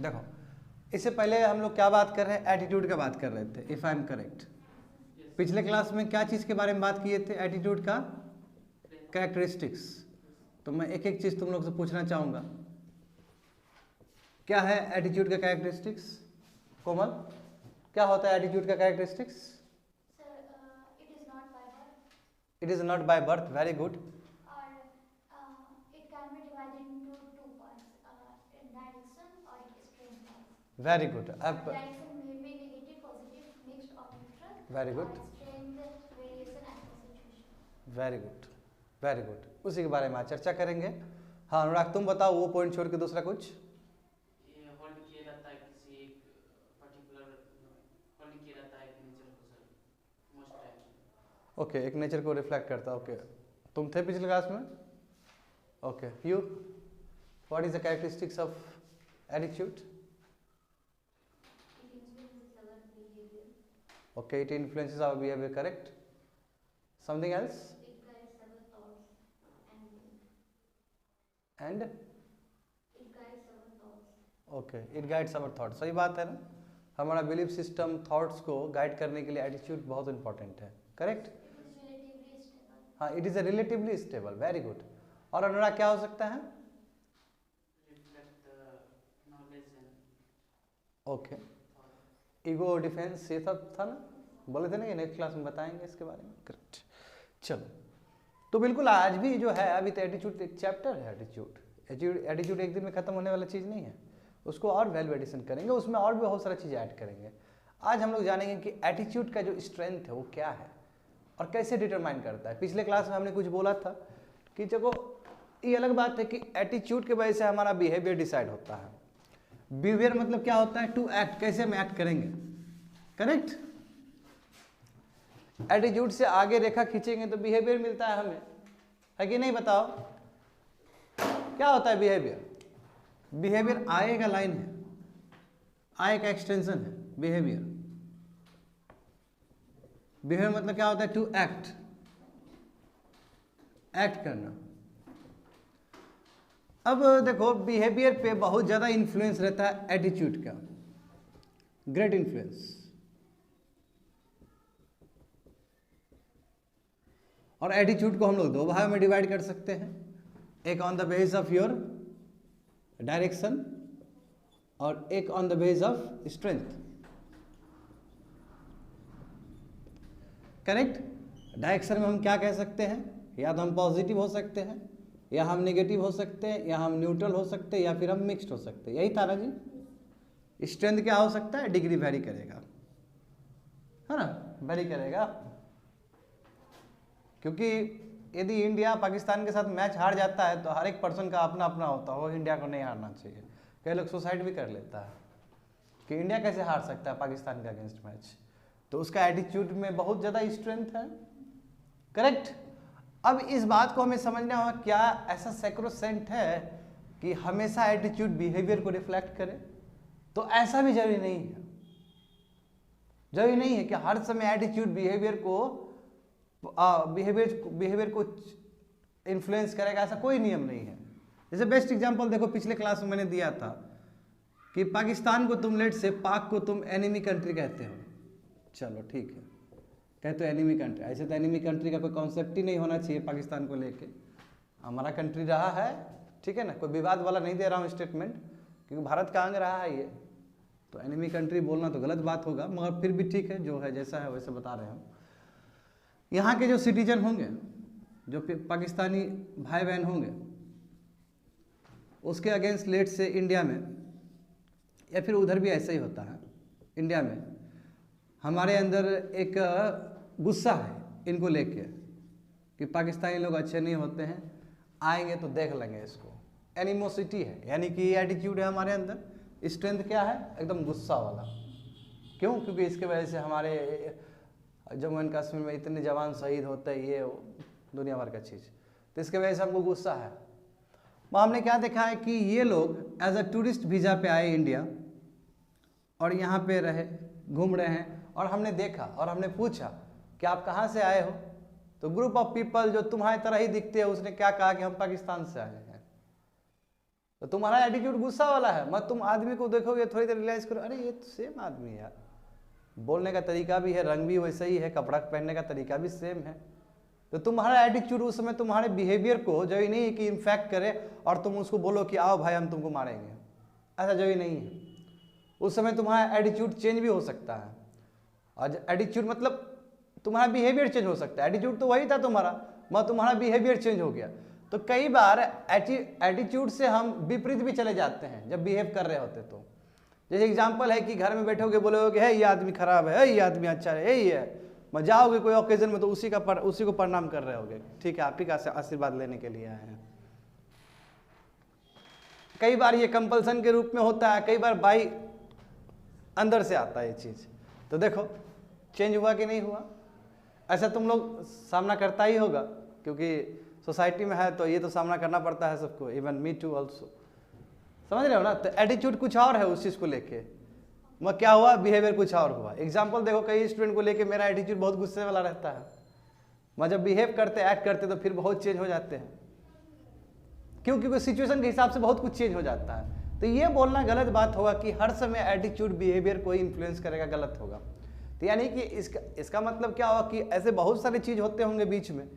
देखो, इससे पहले हम लोग क्या बात कर रहे हैं, एटीट्यूड का बात कर रहे थे, इफ आई एम करेक्ट। पिछले क्लास में क्या चीज़ के बारे में बात किए थे, एटीट्यूड का कैरेक्टरिस्टिक्स। तो मैं एक एक चीज़ तुम लोग से पूछना चाहूँगा, क्या है एटीट्यूड का कैरेक्टरिस्टिक्स? कोमल, क्या होता है एटीट्यूड का characteristics? It is not by birth, very good. Very good, अब very good, very good, very good, उसी के बारे में आज चर्चा करेंगे। हाँ अनुराग, तुम बताओ वो पॉइंट छोड़ के दूसरा कुछ। ओके, एक नेचर को रिफ्लेक्ट करता। ओके, तुम थे पिछले क्लास में? Okay, you, what is the characteristics of attitude? Okay, it influences our behavior, correct? Something else? It guides our thoughts And? It guides our thoughts. Okay, it guides our thoughts. सही बात है ना, हमारा belief system, thoughts को guide करने के लिए attitude बहुत इंपॉर्टेंट है, करेक्ट? हाँ, it is a relatively stable, very good. और अनुराग क्या हो सकता है? ओके, ईगो डिफेंस, ये सब था ना, बोले थे ना कि नेक्स्ट क्लास में बताएंगे इसके बारे में, करेक्ट। चलो, तो बिल्कुल आज भी जो है, अभी तो एटीट्यूड एक चैप्टर है। एटीट्यूड एक दिन में खत्म होने वाला चीज़ नहीं है, उसको और वैल्यू एडिशन करेंगे, उसमें और भी बहुत सारा चीज़ ऐड करेंगे। आज हम लोग जानेंगे कि एटीट्यूड का जो स्ट्रेंथ है वो क्या है और कैसे डिटरमाइन करता है। पिछले क्लास में हमने कुछ बोला था कि देखो, ये अलग बात है कि एटीट्यूड के वजह से हमारा बिहेवियर डिसाइड होता है। बिहेवियर मतलब क्या होता है? टू एक्ट, कैसे हम एक्ट करेंगे, करेक्ट? एटीट्यूड से आगे रेखा खींचेंगे तो बिहेवियर मिलता है हमें, है कि नहीं? बताओ क्या होता है बिहेवियर? बिहेवियर आय का लाइन है, आय का एक्सटेंशन है बिहेवियर। बिहेवियर मतलब क्या होता है? टू एक्ट, एक्ट करना। अब देखो, बिहेवियर पे बहुत ज़्यादा इन्फ्लुएंस रहता है एटीट्यूड का, ग्रेट इन्फ्लुएंस। और एटीट्यूड को हम लोग दो भाग में डिवाइड कर सकते हैं, एक on the base of your direction और एक on the base of strength, correct? Direction में हम क्या कह सकते हैं? या तो हम पॉजिटिव हो सकते हैं, या हम नेगेटिव हो सकते हैं, या हम न्यूट्रल हो सकते हैं, या फिर हम मिक्स्ड हो सकते हैं। यही था ना जी? स्ट्रेंथ क्या हो सकता है? डिग्री वेरी करेगा, है ना, वेरी करेगा। क्योंकि यदि इंडिया पाकिस्तान के साथ मैच हार जाता है तो हर एक पर्सन का अपना अपना होता है, वो इंडिया को नहीं हारना चाहिए। कई लोग सुसाइड भी कर लेता है कि इंडिया कैसे हार सकता है पाकिस्तान के अगेंस्ट मैच। तो उसका एटीट्यूड में बहुत ज़्यादा स्ट्रेंथ है, करेक्ट? अब इस बात को हमें समझना होगा, क्या ऐसा सैक्रोसेंट है कि हमेशा एटीट्यूड बिहेवियर को रिफ्लेक्ट करे? तो ऐसा भी जरूरी नहीं है। जरूरी नहीं है कि हर समय एटीट्यूड बिहेवियर को इन्फ्लुएंस करेगा, ऐसा कोई नियम नहीं है। जैसे बेस्ट एग्जांपल देखो, पिछले क्लास में मैंने दिया था कि पाकिस्तान को तुम लेट से पाक को तुम एनिमी कंट्री कहते हो, चलो ठीक है, कहते हो एनिमी कंट्री। ऐसे तो एनिमी कंट्री का कोई कॉन्सेप्ट ही नहीं होना चाहिए पाकिस्तान को लेके, हमारा कंट्री रहा है, ठीक है ना, कोई विवाद वाला नहीं दे रहा हूँ स्टेटमेंट, क्योंकि भारत का अंग रहा है ये, तो एनिमी कंट्री बोलना तो गलत बात होगा, मगर फिर भी ठीक है, जो है जैसा है वैसे बता रहे हैं। यहाँ के जो सिटीजन होंगे, जो पाकिस्तानी भाई बहन होंगे, उसके अगेंस्ट लेट से इंडिया में, या फिर उधर भी ऐसा ही होता है, इंडिया में हमारे अंदर एक गुस्सा है इनको लेके कि पाकिस्तानी लोग अच्छे नहीं होते हैं, आएंगे तो देख लेंगे इसको, एनिमोसिटी है, यानी कि ये एटीट्यूड है हमारे अंदर। स्ट्रेंथ क्या है? एकदम गुस्सा वाला। क्यों? क्योंकि इसके वजह से हमारे जम्मू एंड कश्मीर में इतने जवान शहीद होते हैं, ये दुनिया भर का चीज़, तो इसके वजह से हमको गुस्सा है। हमने क्या देखा है कि ये लोग एज अ टूरिस्ट वीज़ा पे आए इंडिया और यहाँ पे रहे, घूम रहे हैं, और हमने देखा और हमने पूछा कि आप कहाँ से आए हो? तो ग्रुप ऑफ पीपल जो तुम्हारी तरह ही दिखते हैं, उसने क्या कहा कि हम पाकिस्तान से आए हैं। तो तुम्हारा एटीट्यूड गुस्सा वाला है, मत तुम आदमी को देखोगे थोड़ी देर रियलाइज करो, अरे ये तो सेम आदमी है यार, बोलने का तरीका भी है, रंग भी वैसा ही है, कपड़ा पहनने का तरीका भी सेम है। तो तुम्हारा एटीट्यूड उस समय तुम्हारे बिहेवियर को जरूरी नहीं है कि इम्फेक्ट करे और तुम उसको बोलो कि आओ भाई हम तुमको मारेंगे, ऐसा जरूरी नहीं है। उस समय तुम्हारा एटीट्यूड चेंज भी हो सकता है। और एटीट्यूड मतलब तुम्हारा बिहेवियर चेंज हो सकता है, एटीट्यूड तो वही था तुम्हारा, मगर तुम्हारा बिहेवियर चेंज हो गया। तो कई बार एटीट्यूड से हम विपरीत भी चले जाते हैं जब बिहेव कर रहे होते। तो जैसे एग्जांपल है कि घर में बैठोगे बोलोगे है ये आदमी खराब है, ये आदमी अच्छा है, यही है, मैं जाओगे कोई ओकेजन में तो उसी को प्रणाम कर रहे होगे, ठीक है आप ही का आशीर्वाद लेने के लिए आए हैं। कई बार ये कंपल्सन के रूप में होता है, कई बार बाई अंदर से आता है ये चीज। तो देखो चेंज हुआ कि नहीं हुआ, ऐसा तुम लोग सामना करता ही होगा, क्योंकि सोसाइटी में है तो ये तो सामना करना पड़ता है सबको, इवन मी टू ऑल्सो, समझ रहे हो ना। तो एटीट्यूड कुछ और है उस चीज को लेके, मैं क्या हुआ बिहेवियर कुछ और हुआ। एग्जाम्पल देखो, कई स्टूडेंट को लेके मेरा एटीट्यूड बहुत गुस्से वाला रहता है, मैं जब बिहेव करते एक्ट करते तो फिर बहुत चेंज हो जाते हैं, क्योंकि सिचुएशन के हिसाब से बहुत कुछ चेंज हो जाता है। तो ये बोलना गलत बात होगा कि हर समय एटीट्यूड बिहेवियर को इन्फ्लुएंस करेगा, गलत होगा। तो यानी कि इसका मतलब क्या होगा कि ऐसे बहुत सारे चीज होते होंगे बीच में,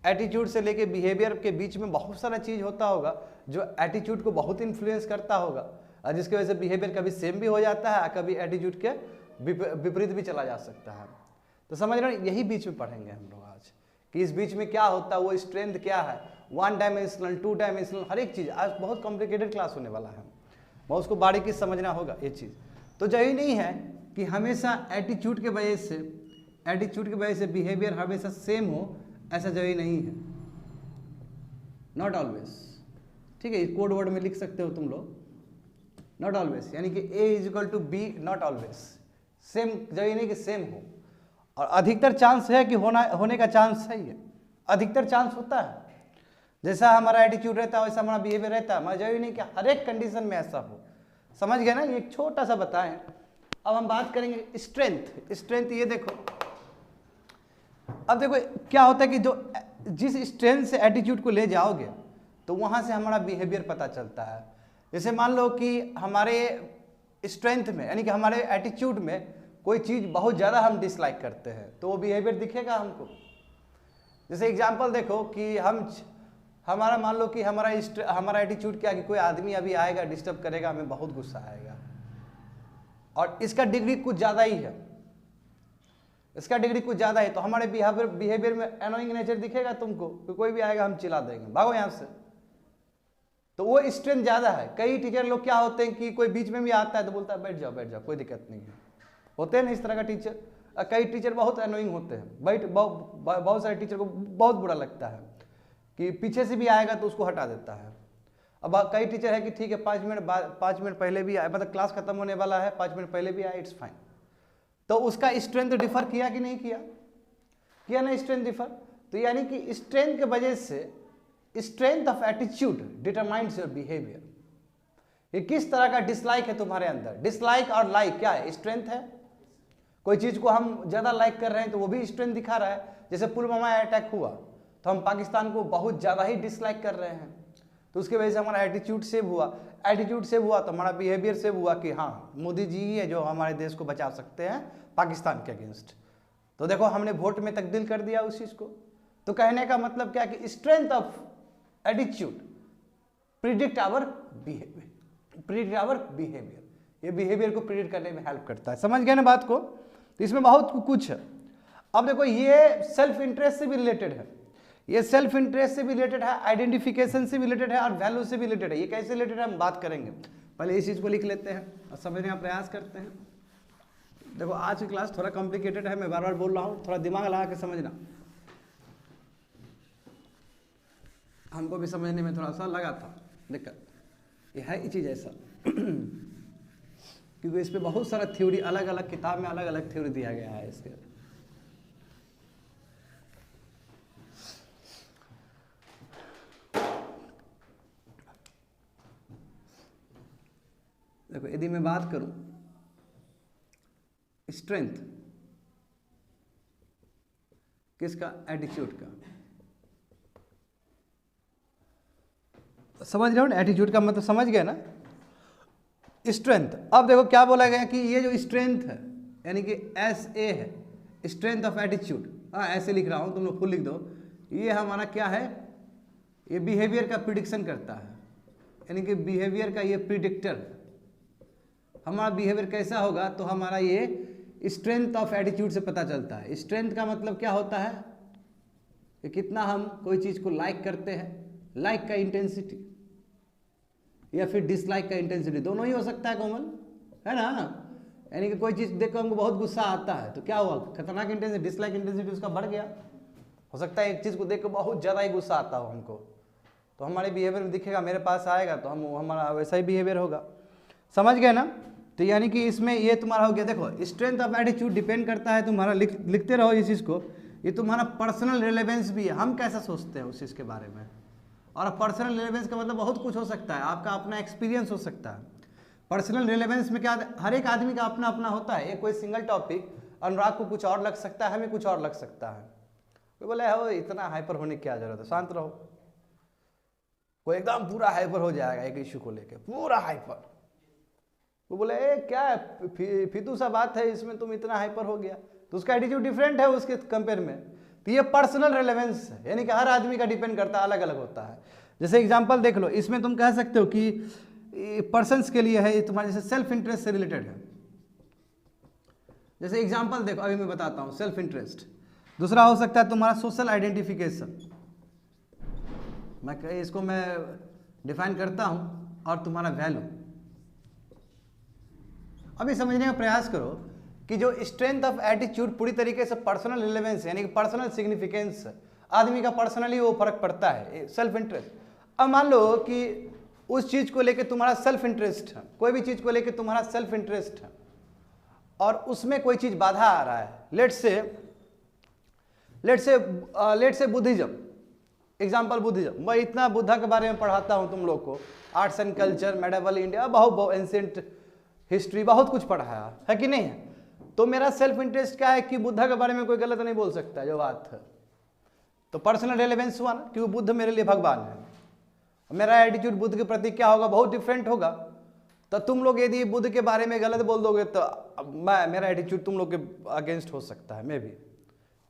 एटीट्यूड से लेके बिहेवियर के बीच में बहुत सारा चीज होता होगा जो एटीट्यूड को बहुत इन्फ्लुएंस करता होगा, और जिसकी वजह से बिहेवियर कभी सेम भी हो जाता है, कभी एटीट्यूड के विपरीत भी चला जा सकता है। तो समझ रहे हो, यही बीच में पढ़ेंगे हम लोग आज कि इस बीच में क्या होता है, वो स्ट्रेंथ क्या है, 1 डायमेंशनल 2 डायमेंशनल हर एक चीज। आज बहुत कॉम्प्लिकेटेड क्लास होने वाला है, बहुत उसको बारीकी समझना होगा ये चीज। तो जरूरी नहीं है कि हमेशा एटीट्यूड के वजह से बिहेवियर हमेशा सेम हो, ऐसा जरूरी नहीं है, नॉट ऑलवेज, ठीक है। कोड वर्ड में लिख सकते हो तुम लोग, नॉट ऑलवेज, यानी कि A = B, not always, same जरूरी नहीं कि सेम हो, और अधिकतर चांस है कि होने का चांस सही है, अधिकतर चांस होता है। जैसा हमारा एटीट्यूड रहता है वैसा हमारा बिहेवियर रहता है, मगर जरूरी नहीं कि हर एक कंडीशन में ऐसा हो, समझ गए ना। ये एक छोटा सा बताएं। अब हम बात करेंगे स्ट्रेंथ। ये देखो, अब देखो क्या होता है कि जिस स्ट्रेंथ से एटीट्यूड को ले जाओगे तो वहां से हमारा बिहेवियर पता चलता है। जैसे मान लो कि हमारे स्ट्रेंथ में, यानी कि हमारे एटीट्यूड में कोई चीज बहुत ज्यादा हम डिसलाइक करते हैं तो वो बिहेवियर दिखेगा हमको। जैसे एग्जांपल देखो कि हमारा मान लो कि हमारा एटीट्यूड क्या है कि कोई आदमी अभी आएगा डिस्टर्ब करेगा, हमें बहुत गुस्सा आएगा, और इसका डिग्री कुछ ज़्यादा ही है, तो हमारे बिहेवियर में एनोइंग नेचर दिखेगा तुमको, कि कोई भी आएगा हम चिल्ला देंगे, भागो यहाँ से, तो वो स्ट्रेंथ ज़्यादा है। कई टीचर लोग क्या होते हैं कि कोई बीच में भी आता है तो बोलता है बैठ जाओ कोई दिक्कत नहीं है, होते हैं ना इस तरह का टीचर। कई टीचर बहुत एनोइंग होते हैं, बहुत सारे टीचर को बहुत बुरा लगता है कि पीछे से भी आएगा तो उसको हटा देता है। अब कई टीचर है कि ठीक है 5 मिनट पहले भी आए, मतलब क्लास खत्म होने वाला है 5 मिनट पहले भी आए, इट्स फाइन। तो उसका स्ट्रेंथ डिफर किया कि नहीं किया ना स्ट्रेंथ डिफर। तो यानी कि स्ट्रेंथ के वजह से strength of attitude determines your behaviour. ये किस तरह का डिसलाइक है तुम्हारे अंदर, डिसलाइक और लाइक क्या है, स्ट्रेंथ है। कोई चीज को हम ज्यादा लाइक कर रहे हैं तो वो भी स्ट्रेंथ दिखा रहा है। जैसे पुलवामा अटैक हुआ तो हम पाकिस्तान को बहुत ज्यादा ही डिसलाइक कर रहे हैं, तो उसकी वजह से हमारा एटीट्यूड सेव हुआ तो हमारा बिहेवियर सेव हुआ कि हाँ मोदी जी ही है जो हमारे देश को बचा सकते हैं पाकिस्तान के अगेंस्ट। तो देखो हमने वोट में तब्दील कर दिया उस चीज को। तो कहने का मतलब क्या कि strength of attitude predict our behaviour, ये बिहेवियर को प्रिडिक्ट करने में हेल्प करता है। समझ गए ना बात को। तो इसमें बहुत कुछ है। अब देखो ये सेल्फ इंटरेस्ट से भी रिलेटेड है, आइडेंटिफिकेशन से भी रिलेटेड है और वैल्यू से भी रिलेटेड है। ये कैसे रिलेटेड है हम बात करेंगे, पहले इस चीज को लिख लेते हैं और समझने का प्रयास करते हैं। देखो आज की क्लास थोड़ा कॉम्प्लिकेटेड है, मैं बार बार बोल रहा हूँ, थोड़ा दिमाग लगा के समझना। हमको भी समझने में थोड़ा सा लगा था दिक्कत, ये है ये चीज ऐसा क्योंकि इस पे बहुत सारा थ्योरी, अलग अलग किताब में अलग अलग थ्योरी दिया गया है इसके। देखो यदि मैं बात करूं स्ट्रेंथ किसका, एटीट्यूड का, समझ रहे हो ना, एटीट्यूड का मतलब समझ गए ना। स्ट्रेंथ, अब देखो क्या बोला गया कि ये जो स्ट्रेंथ है यानी कि SA है, स्ट्रेंथ ऑफ एटीट्यूड, हाँ ऐसे लिख रहा हूँ, तुम लोग फुल लिख दो। ये हमारा क्या है, ये बिहेवियर का प्रिडिक्शन करता है, यानी कि बिहेवियर का ये प्रिडिक्टर, हमारा बिहेवियर कैसा होगा तो हमारा ये स्ट्रेंथ ऑफ एटीट्यूड से पता चलता है। स्ट्रेंथ का मतलब क्या होता है कि कितना हम कोई चीज़ को लाइक करते हैं, लाइक का इंटेंसिटी या फिर डिसलाइक का इंटेंसिटी, दोनों ही हो सकता है कोमल, है ना। यानी कि कोई चीज़ देख कर हमको बहुत गुस्सा आता है तो क्या हुआ, खतरनाक इंटेंसिटी, डिसलाइक इंटेंसिटी उसका बढ़ गया। हो सकता है एक चीज़ को देख कर बहुत ज़्यादा ही गुस्सा आता हो हमको, तो हमारे बिहेवियर में दिखेगा, मेरे पास आएगा तो हमारा वैसा ही बिहेवियर होगा। समझ गए ना। तो यानी कि इसमें ये तुम्हारा हो गया, देखो स्ट्रेंथ ऑफ एटीट्यूड डिपेंड करता है तुम्हारा, लिखते रहो इस चीज़ को, ये तुम्हारा पर्सनल रिलेवेंस भी है, हम कैसा सोचते हैं उस चीज़ के बारे में। और पर्सनल रिलेवेंस का मतलब बहुत कुछ हो सकता है, आपका अपना एक्सपीरियंस हो सकता है। पर्सनल रिलेवेंस में क्या, हर एक आदमी का अपना अपना होता है, एक कोई सिंगल टॉपिक अनुराग को कुछ और लग सकता है, हमें कुछ और लग सकता है। कोई बोले हो इतना हाइपर होने की क्या जरूरत है, शांत रहो। कोई एकदम पूरा हाइपर हो जाएगा एक इशू को लेकर, पूरा हाइपर, वो बोले क्या फितू सा बात है इसमें, तुम इतना हाइपर हो गया, तो उसका एटीट्यूड डिफरेंट है उसके कंपेयर में। तो ये पर्सनल रिलेवेंस है, यानी कि हर आदमी का डिपेंड करता है, अलग अलग होता है। जैसे एग्जांपल देख लो, इसमें तुम कह सकते हो कि पर्सन्स के लिए है, ये तुम्हारे जैसे सेल्फ इंटरेस्ट से रिलेटेड है। जैसे एग्जांपल देखो, अभी मैं बताता हूँ, सेल्फ इंटरेस्ट। दूसरा हो सकता है तुम्हारा सोशल आइडेंटिफिकेशन, इसको मैं डिफाइन करता हूँ, और तुम्हारा वैल्यू। अभी समझने का प्रयास करो कि जो स्ट्रेंथ ऑफ एटीट्यूड पूरी तरीके से पर्सनल रिलेवेंस यानी कि पर्सनल सिग्निफिकेंस, आदमी का पर्सनली वो फर्क पड़ता है, सेल्फ इंटरेस्ट। अब मान लो कि उस चीज को लेके तुम्हारा सेल्फ इंटरेस्ट है, कोई भी चीज को लेके तुम्हारा सेल्फ इंटरेस्ट है, और उसमें कोई चीज बाधा आ रहा है, लेट से बुद्धिज्म, एग्जाम्पल बुद्धिज्म। मैं इतना बुद्धा के बारे में पढ़ाता हूँ तुम लोग को, arts and culture, medieval India, बहुत एंशिएंट हिस्ट्री, बहुत कुछ पढ़ाया है कि नहीं है। तो मेरा सेल्फ इंटरेस्ट क्या है कि बुद्धा के बारे में कोई गलत नहीं बोल सकता, जो बात है तो पर्सनल रेलेवेंस हुआ ना, क्योंकि बुद्ध मेरे लिए भगवान है। मेरा एटीट्यूड बुद्ध के प्रति क्या होगा, बहुत डिफरेंट होगा। तो तुम लोग यदि बुद्ध के बारे में गलत बोल दोगे तो मेरा एटीट्यूड तुम लोग के अगेंस्ट हो सकता है, मे भी।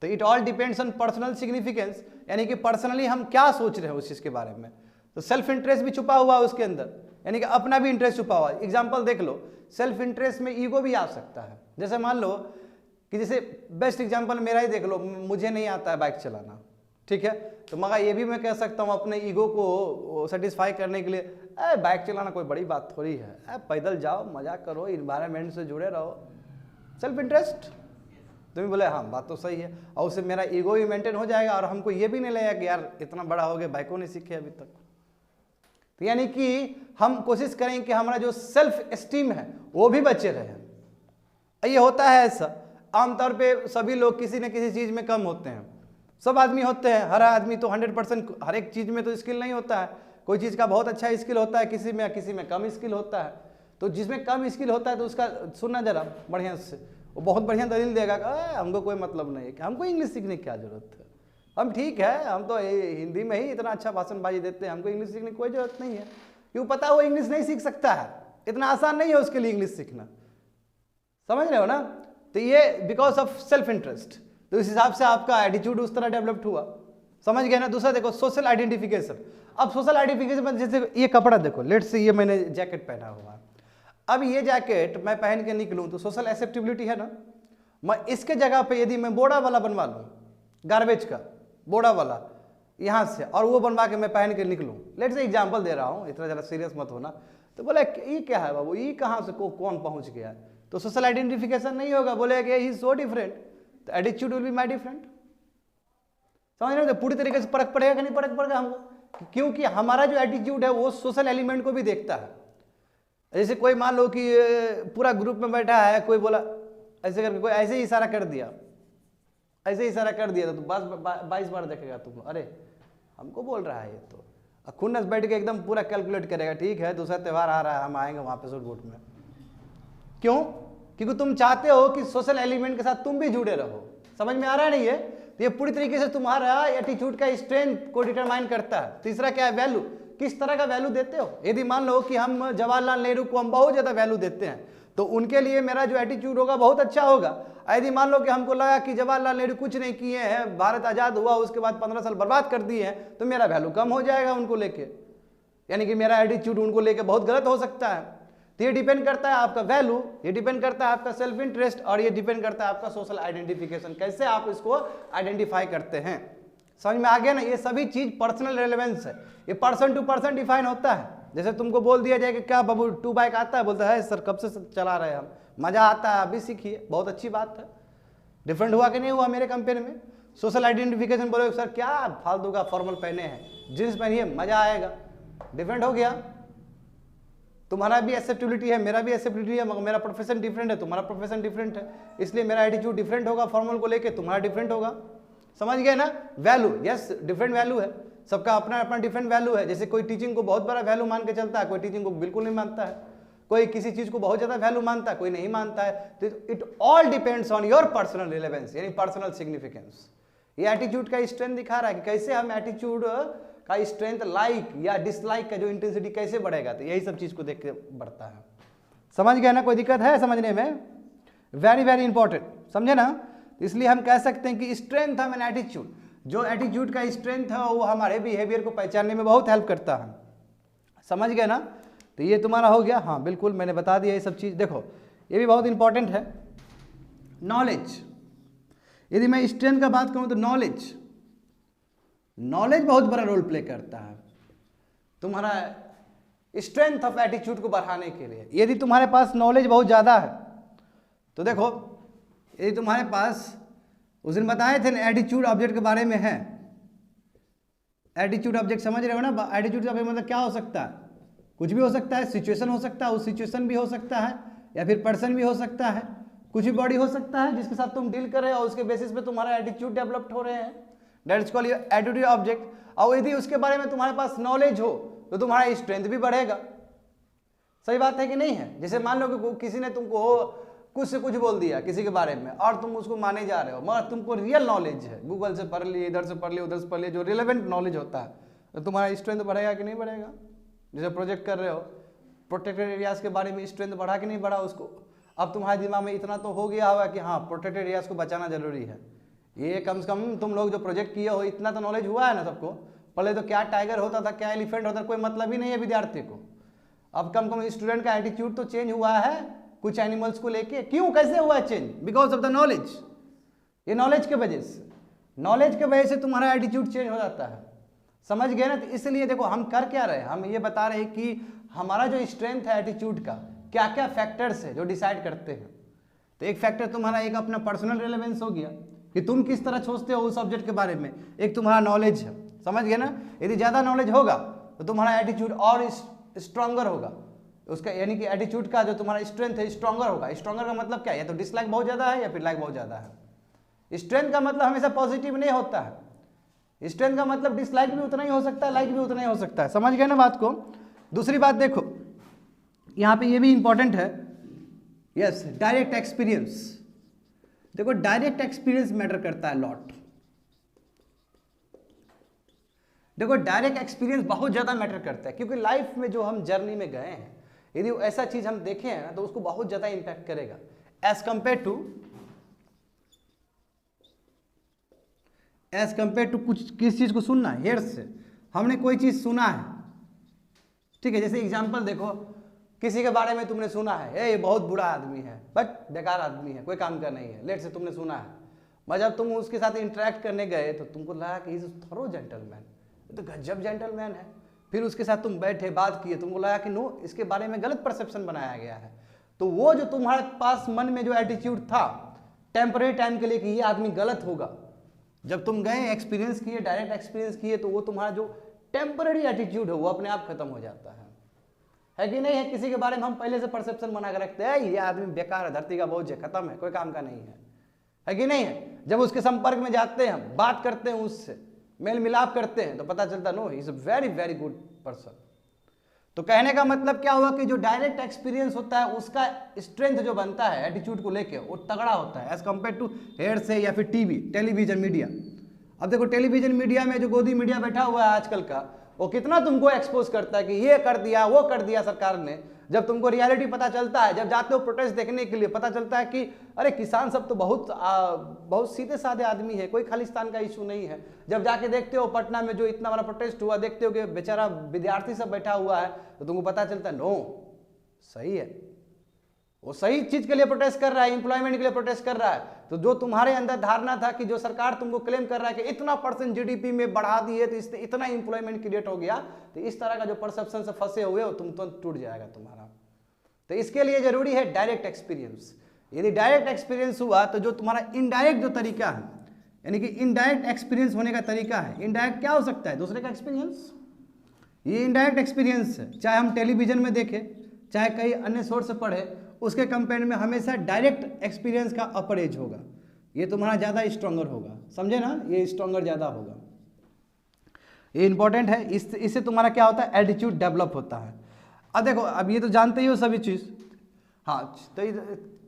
तो it all depends on personal significance, यानी कि पर्सनली हम क्या सोच रहे हैं उस चीज़ के बारे में। तो सेल्फ इंटरेस्ट भी छुपा हुआ है उसके अंदर, यानी कि अपना भी इंटरेस्ट छुपा हुआ है। एग्जाम्पल देख लो, सेल्फ इंटरेस्ट में ईगो भी आ सकता है। जैसे मान लो कि जैसे बेस्ट एग्जाम्पल मेरा ही देख लो, मुझे नहीं आता है बाइक चलाना, ठीक है, तो मगर ये भी मैं कह सकता हूँ अपने ईगो को सेटिस्फाई करने के लिए, बाइक चलाना कोई बड़ी बात थोड़ी है, पैदल जाओ, मजा करो, इन्वायरमेंट से जुड़े रहो, सेल्फ इंटरेस्ट। तुम्हें बोले हाँ बात तो सही है, और उससे मेरा ईगो भी मेंटेन हो जाएगा, और हमको ये भी नहीं लगेगा कि यार इतना बड़ा हो गया बाइकों नहीं सीखे अभी तक। तो यानी कि हम कोशिश करें कि हमारा जो सेल्फ एस्टीम है वो भी बचे रहे। ये होता है ऐसा, आमतौर पे सभी लोग किसी न किसी चीज़ में कम होते हैं, सब आदमी होते हैं, हर आदमी तो 100% हर एक चीज़ में तो स्किल नहीं होता है। कोई चीज़ का बहुत अच्छा स्किल होता है किसी में कम स्किल होता है। तो जिसमें कम स्किल होता है तो उसका सुनना जरा बढ़िया से, वो बहुत बढ़िया दलील देगा कि हमको कोई मतलब नहीं है, कि हमको इंग्लिश सीखने की क्या जरूरत है, हम ठीक है, हम तो हिंदी में ही इतना अच्छा भाषणबाजी देते हैं, हमको इंग्लिश सीखने की कोई जरूरत नहीं है। क्यों, पता है वो इंग्लिश नहीं सीख सकता है, इतना आसान नहीं है उसके लिए इंग्लिश सीखना, समझ रहे हो ना। तो ये बिकॉज ऑफ सेल्फ इंटरेस्ट, तो इस हिसाब से आपका एटीट्यूड उस तरह डेवलप्ड हुआ, समझ गए ना। दूसरा देखो सोशल आइडेंटिफिकेशन। अब सोशल आइडेंटिफिकेशन में जैसे ये कपड़ा देखो, लेट से ये मैंने जैकेट पहना हुआ है, अब ये जैकेट मैं पहन के निकलूं तो सोशल एक्सेप्टेबिलिटी है ना। मैं इसके जगह पे यदि मैं बोड़ा वाला बनवा लूँ, गार्बेज का बोड़ा वाला यहाँ से, और वो बनवा के मैं पहन के निकलूँ, लेट से एग्जाम्पल दे रहा हूँ, इतना ज़्यादा सीरियस मत होना। तो बोले ये क्या है बाबू, ये कहाँ से कौन पहुँच गया, तो सोशल आइडेंटिफिकेशन नहीं होगा, बोले ही इज सो डिफरेंट, तो attitude will be my different. समझ रहे हो, पूरी तरीके से फर्क पड़ेगा कि नहीं फर्क पड़ेगा हमको, क्योंकि हमारा जो एटीट्यूड है वो सोशल एलिमेंट को भी देखता है। जैसे कोई मान लो कि पूरा ग्रुप में बैठा है, कोई बोला ऐसे करके, कोई ऐसे ही इशारा कर दिया, ऐसे ही इशारा कर दिया तो बस 22 बार देखेगा तुम, अरे हमको बोल रहा है ये, तो खुन्नस बैठ के एकदम पूरा कैलकुलेट करेगा, ठीक है दूसरा त्यौहार आ रहा है, हम आएंगे वहाँ पे सूट में। क्यों, क्योंकि तुम चाहते हो कि सोशल एलिमेंट के साथ तुम भी जुड़े रहो। समझ में आ रहा है नहीं ये? तो ये पूरी तरीके से तुम्हारा एटीट्यूड का स्ट्रेंथ को डिटरमाइन करता है। तीसरा क्या है, वैल्यू, किस तरह का वैल्यू देते हो। यदि मान लो कि हम जवाहरलाल नेहरू को हम बहुत ज़्यादा वैल्यू देते हैं तो उनके लिए मेरा जो एटीट्यूड होगा बहुत अच्छा होगा। यदि मान लो कि हमको लगा कि जवाहरलाल नेहरू कुछ नहीं किए हैं, भारत आज़ाद हुआ उसके बाद 15 साल बर्बाद कर दिए हैं, तो मेरा वैल्यू कम हो जाएगा उनको लेके, यानी कि मेरा एटीट्यूड उनको लेके बहुत गलत हो सकता है। तो ये डिपेंड करता है आपका वैल्यू, ये डिपेंड करता है आपका सेल्फ इंटरेस्ट, और ये डिपेंड करता है आपका सोशल आइडेंटिफिकेशन, कैसे आप इसको आइडेंटिफाई करते हैं। समझ में आ गया ना। ये सभी चीज पर्सनल रेलेवेंस है, ये पर्सन टू पर्सन डिफाइन होता है। जैसे तुमको बोल दिया जाए कि क्या बाबू 2 बाइक आता है, बोलता है सर कब से चला रहे हैं हम, मजा आता है, अभी सीखिए, बहुत अच्छी बात है। डिफरेंट हुआ कि नहीं हुआ मेरे कंपेयर में। सोशल आइडेंटिफिकेशन बोलो सर क्या फालतू का फॉर्मल पहने हैं, जींस पहनिए मजा आएगा, डिफरेंट हो गया। तुम्हारा भी एक्सेप्टेबिलिटी है, मेरा भी एक्सेप्टेबिलिटी है, मगर मेरा प्रोफेशन डिफरेंट है, तुम्हारा प्रोफेशन डिफरेंट है, इसलिए मेरा एटीट्यूड डिफरेंट होगा फॉर्मल को लेके, तुम्हारा डिफरेंट होगा। समझ गए ना। वैल्यू, यस डिफरेंट वैल्यू है, सबका अपना अपना डिफरेंट वैल्यू है। जैसे कोई टीचिंग को बहुत बड़ा वैल्यू मान के चलता है, कोई टीचिंग को बिल्कुल नहीं मानता है, कोई किसी चीज को बहुत ज्यादा वैल्यू मानता है, कोई नहीं मानता है। तो it all depends on your personal relevance, यानी पर्सनल सिग्निफिकेंस। ये एटीट्यूड का स्ट्रेंथ दिखा रहा है कि कैसे हम एटीट्यूड का स्ट्रेंथ, लाइक या डिसलाइक का जो इंटेंसिटी कैसे बढ़ेगा, तो यही सब चीज को देख के बढ़ता है। समझ गए ना, कोई दिक्कत है समझने में। वेरी वेरी इंपॉर्टेंट, समझे ना। इसलिए हम कह सकते हैं कि स्ट्रेंथ ऑफ एन एटीट्यूड, जो एटीट्यूड का स्ट्रेंथ है वो हमारे बिहेवियर को पहचानने में बहुत हेल्प करता है। समझ गए ना। तो ये तुम्हारा हो गया। हाँ बिल्कुल, मैंने बता दिया ये सब चीज़। देखो ये भी बहुत इंपॉर्टेंट है। नॉलेज, यदि मैं स्ट्रेंथ का बात करूं तो नॉलेज बहुत बड़ा रोल प्ले करता है तुम्हारा स्ट्रेंथ ऑफ एटीट्यूड को बढ़ाने के लिए। यदि तुम्हारे पास नॉलेज बहुत ज़्यादा है तो देखो, यदि तुम्हारे पास उस दिन बताए थे ना एटीट्यूड ऑब्जेक्ट के बारे में है, एटीट्यूड ऑब्जेक्ट समझ रहे हो ना। एटीट्यूड का मतलब क्या हो सकता है, कुछ भी हो सकता है, सिचुएशन हो सकता है, उस सिचुएशन भी हो सकता है, या फिर पर्सन भी हो सकता है, कुछ भी बॉडी हो सकता है जिसके साथ तुम डील कर रहे हो और उसके बेसिस पे तुम्हारा एटीट्यूड डेवलप हो रहे हैं, that is called your attitude object. और यदि उसके बारे में तुम्हारे पास नॉलेज हो तो तुम्हारा स्ट्रेंथ भी बढ़ेगा। सही बात है कि नहीं है। जैसे मान लो कि किसी ने तुमको कुछ से कुछ बोल दिया किसी के बारे में और तुम उसको माने जा रहे हो, मगर तुमको रियल नॉलेज है, गूगल से पढ़ लिए, इधर से पढ़ लिए, उधर से पढ़ लिए, जो रिलेवेंट नॉलेज होता है, तो तुम्हारा स्ट्रेंथ बढ़ेगा कि नहीं बढ़ेगा। जैसे प्रोजेक्ट कर रहे हो, प्रोटेक्टेड एरियाज के बारे में स्ट्रेंथ बढ़ा कि नहीं बढ़ा उसको। अब तुम्हारे दिमाग में इतना तो हो गया होगा कि हाँ प्रोटेक्टेड एरियाज को बचाना जरूरी है। ये कम से कम तुम लोग जो प्रोजेक्ट किए हो इतना तो नॉलेज हुआ है ना सबको। पहले तो क्या टाइगर होता था, क्या एलिफेंट होता था, कोई मतलब ही नहीं है विद्यार्थी को। अब कम कम स्टूडेंट का एटीट्यूड तो चेंज हुआ है कुछ एनिमल्स को लेके। क्यों, कैसे हुआ है change? Because of the knowledge. ये नॉलेज के वजह से, नॉलेज के वजह से तुम्हारा एटीट्यूड चेंज हो जाता है। समझ गए ना। तो इसलिए देखो हम कर क्या रहे हैं, हम ये बता रहे हैं कि हमारा जो स्ट्रेंथ है एटीट्यूड का, क्या क्या फैक्टर्स है जो डिसाइड करते हैं। तो एक फैक्टर तुम्हारा एक अपना पर्सनल रिलेवेंस हो गया कि तुम किस तरह सोचते हो उस सब्जेक्ट के बारे में। एक तुम्हारा नॉलेज है, समझ गए ना। यदि ज़्यादा नॉलेज होगा तो तुम्हारा एटीट्यूड और स्ट्रॉन्गर होगा उसका, यानी कि एटीट्यूड का जो तुम्हारा स्ट्रेंथ है स्ट्रॉन्गर होगा। स्ट्रॉन्गर का मतलब क्या है, या तो डिसलाइक बहुत ज़्यादा है या फिर लाइक बहुत ज़्यादा है। स्ट्रेंथ का मतलब हमेशा पॉजिटिव नहीं होता है। स्ट्रेंथ का मतलब डिसलाइक भी उतना ही हो सकता है, लाइक भी उतना ही हो सकता है। समझ गए ना बात को। दूसरी बात देखो यहाँ पे ये भी इंपॉर्टेंट है, यस डायरेक्ट एक्सपीरियंस। देखो डायरेक्ट एक्सपीरियंस मैटर करता है लॉट। देखो डायरेक्ट एक्सपीरियंस बहुत ज़्यादा मैटर करता है, क्योंकि लाइफ में जो हम जर्नी में गए हैं, यदि ऐसा चीज़ हम देखें ना तो उसको बहुत ज़्यादा इम्पैक्ट करेगा एज कंपेयर टू कुछ किस चीज़ को सुनना है हेयर से। हमने कोई चीज़ सुना है, ठीक है। जैसे एग्जाम्पल देखो, किसी के बारे में तुमने सुना है ये बहुत बुरा आदमी है, बट बेकार आदमी है, कोई काम का नहीं है, लेट से तुमने सुना है। मगर जब तुम उसके साथ इंटरेक्ट करने गए तो तुमको लगा कि इज थोरो जेंटलमैन, तो गजब जेंटलमैन है। फिर उसके साथ तुम बैठे बात किए, तुमको लगा कि नो इसके बारे में गलत परसेप्शन बनाया गया है। तो वो जो तुम्हारे पास मन में जो एटीट्यूड था टेम्परेरी टाइम के लिए कि ये आदमी गलत होगा, जब तुम गए एक्सपीरियंस किए, डायरेक्ट एक्सपीरियंस किए, तो वो तुम्हारा जो टेम्परेरी एटीट्यूड है वो अपने आप खत्म हो जाता है कि नहीं है। किसी के बारे में हम पहले से परसेप्शन बना कर रखते हैं ये आदमी बेकार है, धरती का बोझ है, खत्म है, कोई काम का नहीं है कि नहीं है। जब उसके संपर्क में जाते हैं, हम बात करते हैं, उससे मेल मिलाप करते हैं, तो पता चलता no he is a very very good person. तो कहने का मतलब क्या हुआ कि जो डायरेक्ट एक्सपीरियंस होता है उसका स्ट्रेंथ जो बनता है एटीट्यूड को लेके वो तगड़ा होता है एज कंपेयर टू हेयर से या फिर टीवी टेलीविजन मीडिया। अब देखो टेलीविजन मीडिया में जो गोदी मीडिया बैठा हुआ है आजकल का, वो कितना तुमको एक्सपोज करता है कि ये कर दिया वो कर दिया सरकार ने। जब तुमको रियलिटी पता चलता है, जब जाते हो प्रोटेस्ट देखने के लिए, पता चलता है कि अरे किसान सब तो बहुत सीधे साधे आदमी है, कोई खालिस्तान का इशू नहीं है। जब जाके देखते हो पटना में जो इतना बड़ा प्रोटेस्ट हुआ, देखते हो कि बेचारा विद्यार्थी सब बैठा हुआ है, तो तुमको पता चलता है नो सही है, वो सही चीज के लिए प्रोटेस्ट कर रहा है, इंप्लॉयमेंट के लिए प्रोटेस्ट कर रहा है। तो जो तुम्हारे अंदर धारणा था कि जो सरकार तुमको क्लेम कर रहा है कि इतना % जीडीपी में बढ़ा दिए तो इससे इतना इंप्लॉयमेंट क्रिएट हो गया, तो इस तरह का जो परसेप्शन से फंसे हुए हो तुम तो टूट जाएगा तुम्हारा। तो इसके लिए जरूरी है डायरेक्ट एक्सपीरियंस। यदि डायरेक्ट एक्सपीरियंस हुआ तो जो तुम्हारा इनडायरेक्ट जो तरीका है, यानी कि इनडायरेक्ट एक्सपीरियंस होने का तरीका है, इनडायरेक्ट क्या हो सकता है, दूसरे का एक्सपीरियंस, ये इनडायरेक्ट एक्सपीरियंस है। चाहे हम टेलीविजन में देखें, चाहे कई अन्य सोर्स से पढ़े, उसके कंपेयर में हमेशा डायरेक्ट एक्सपीरियंस का अपर एज होगा, ये तुम्हारा ज़्यादा स्ट्रॉन्गर होगा, समझे ना, ये स्ट्रॉन्गर ज़्यादा होगा, ये इंपॉर्टेंट है। इससे तुम्हारा क्या होता है, एटीट्यूड डेवलप होता है। अब देखो, अब ये तो जानते ही हो सभी चीज़, हाँ, तो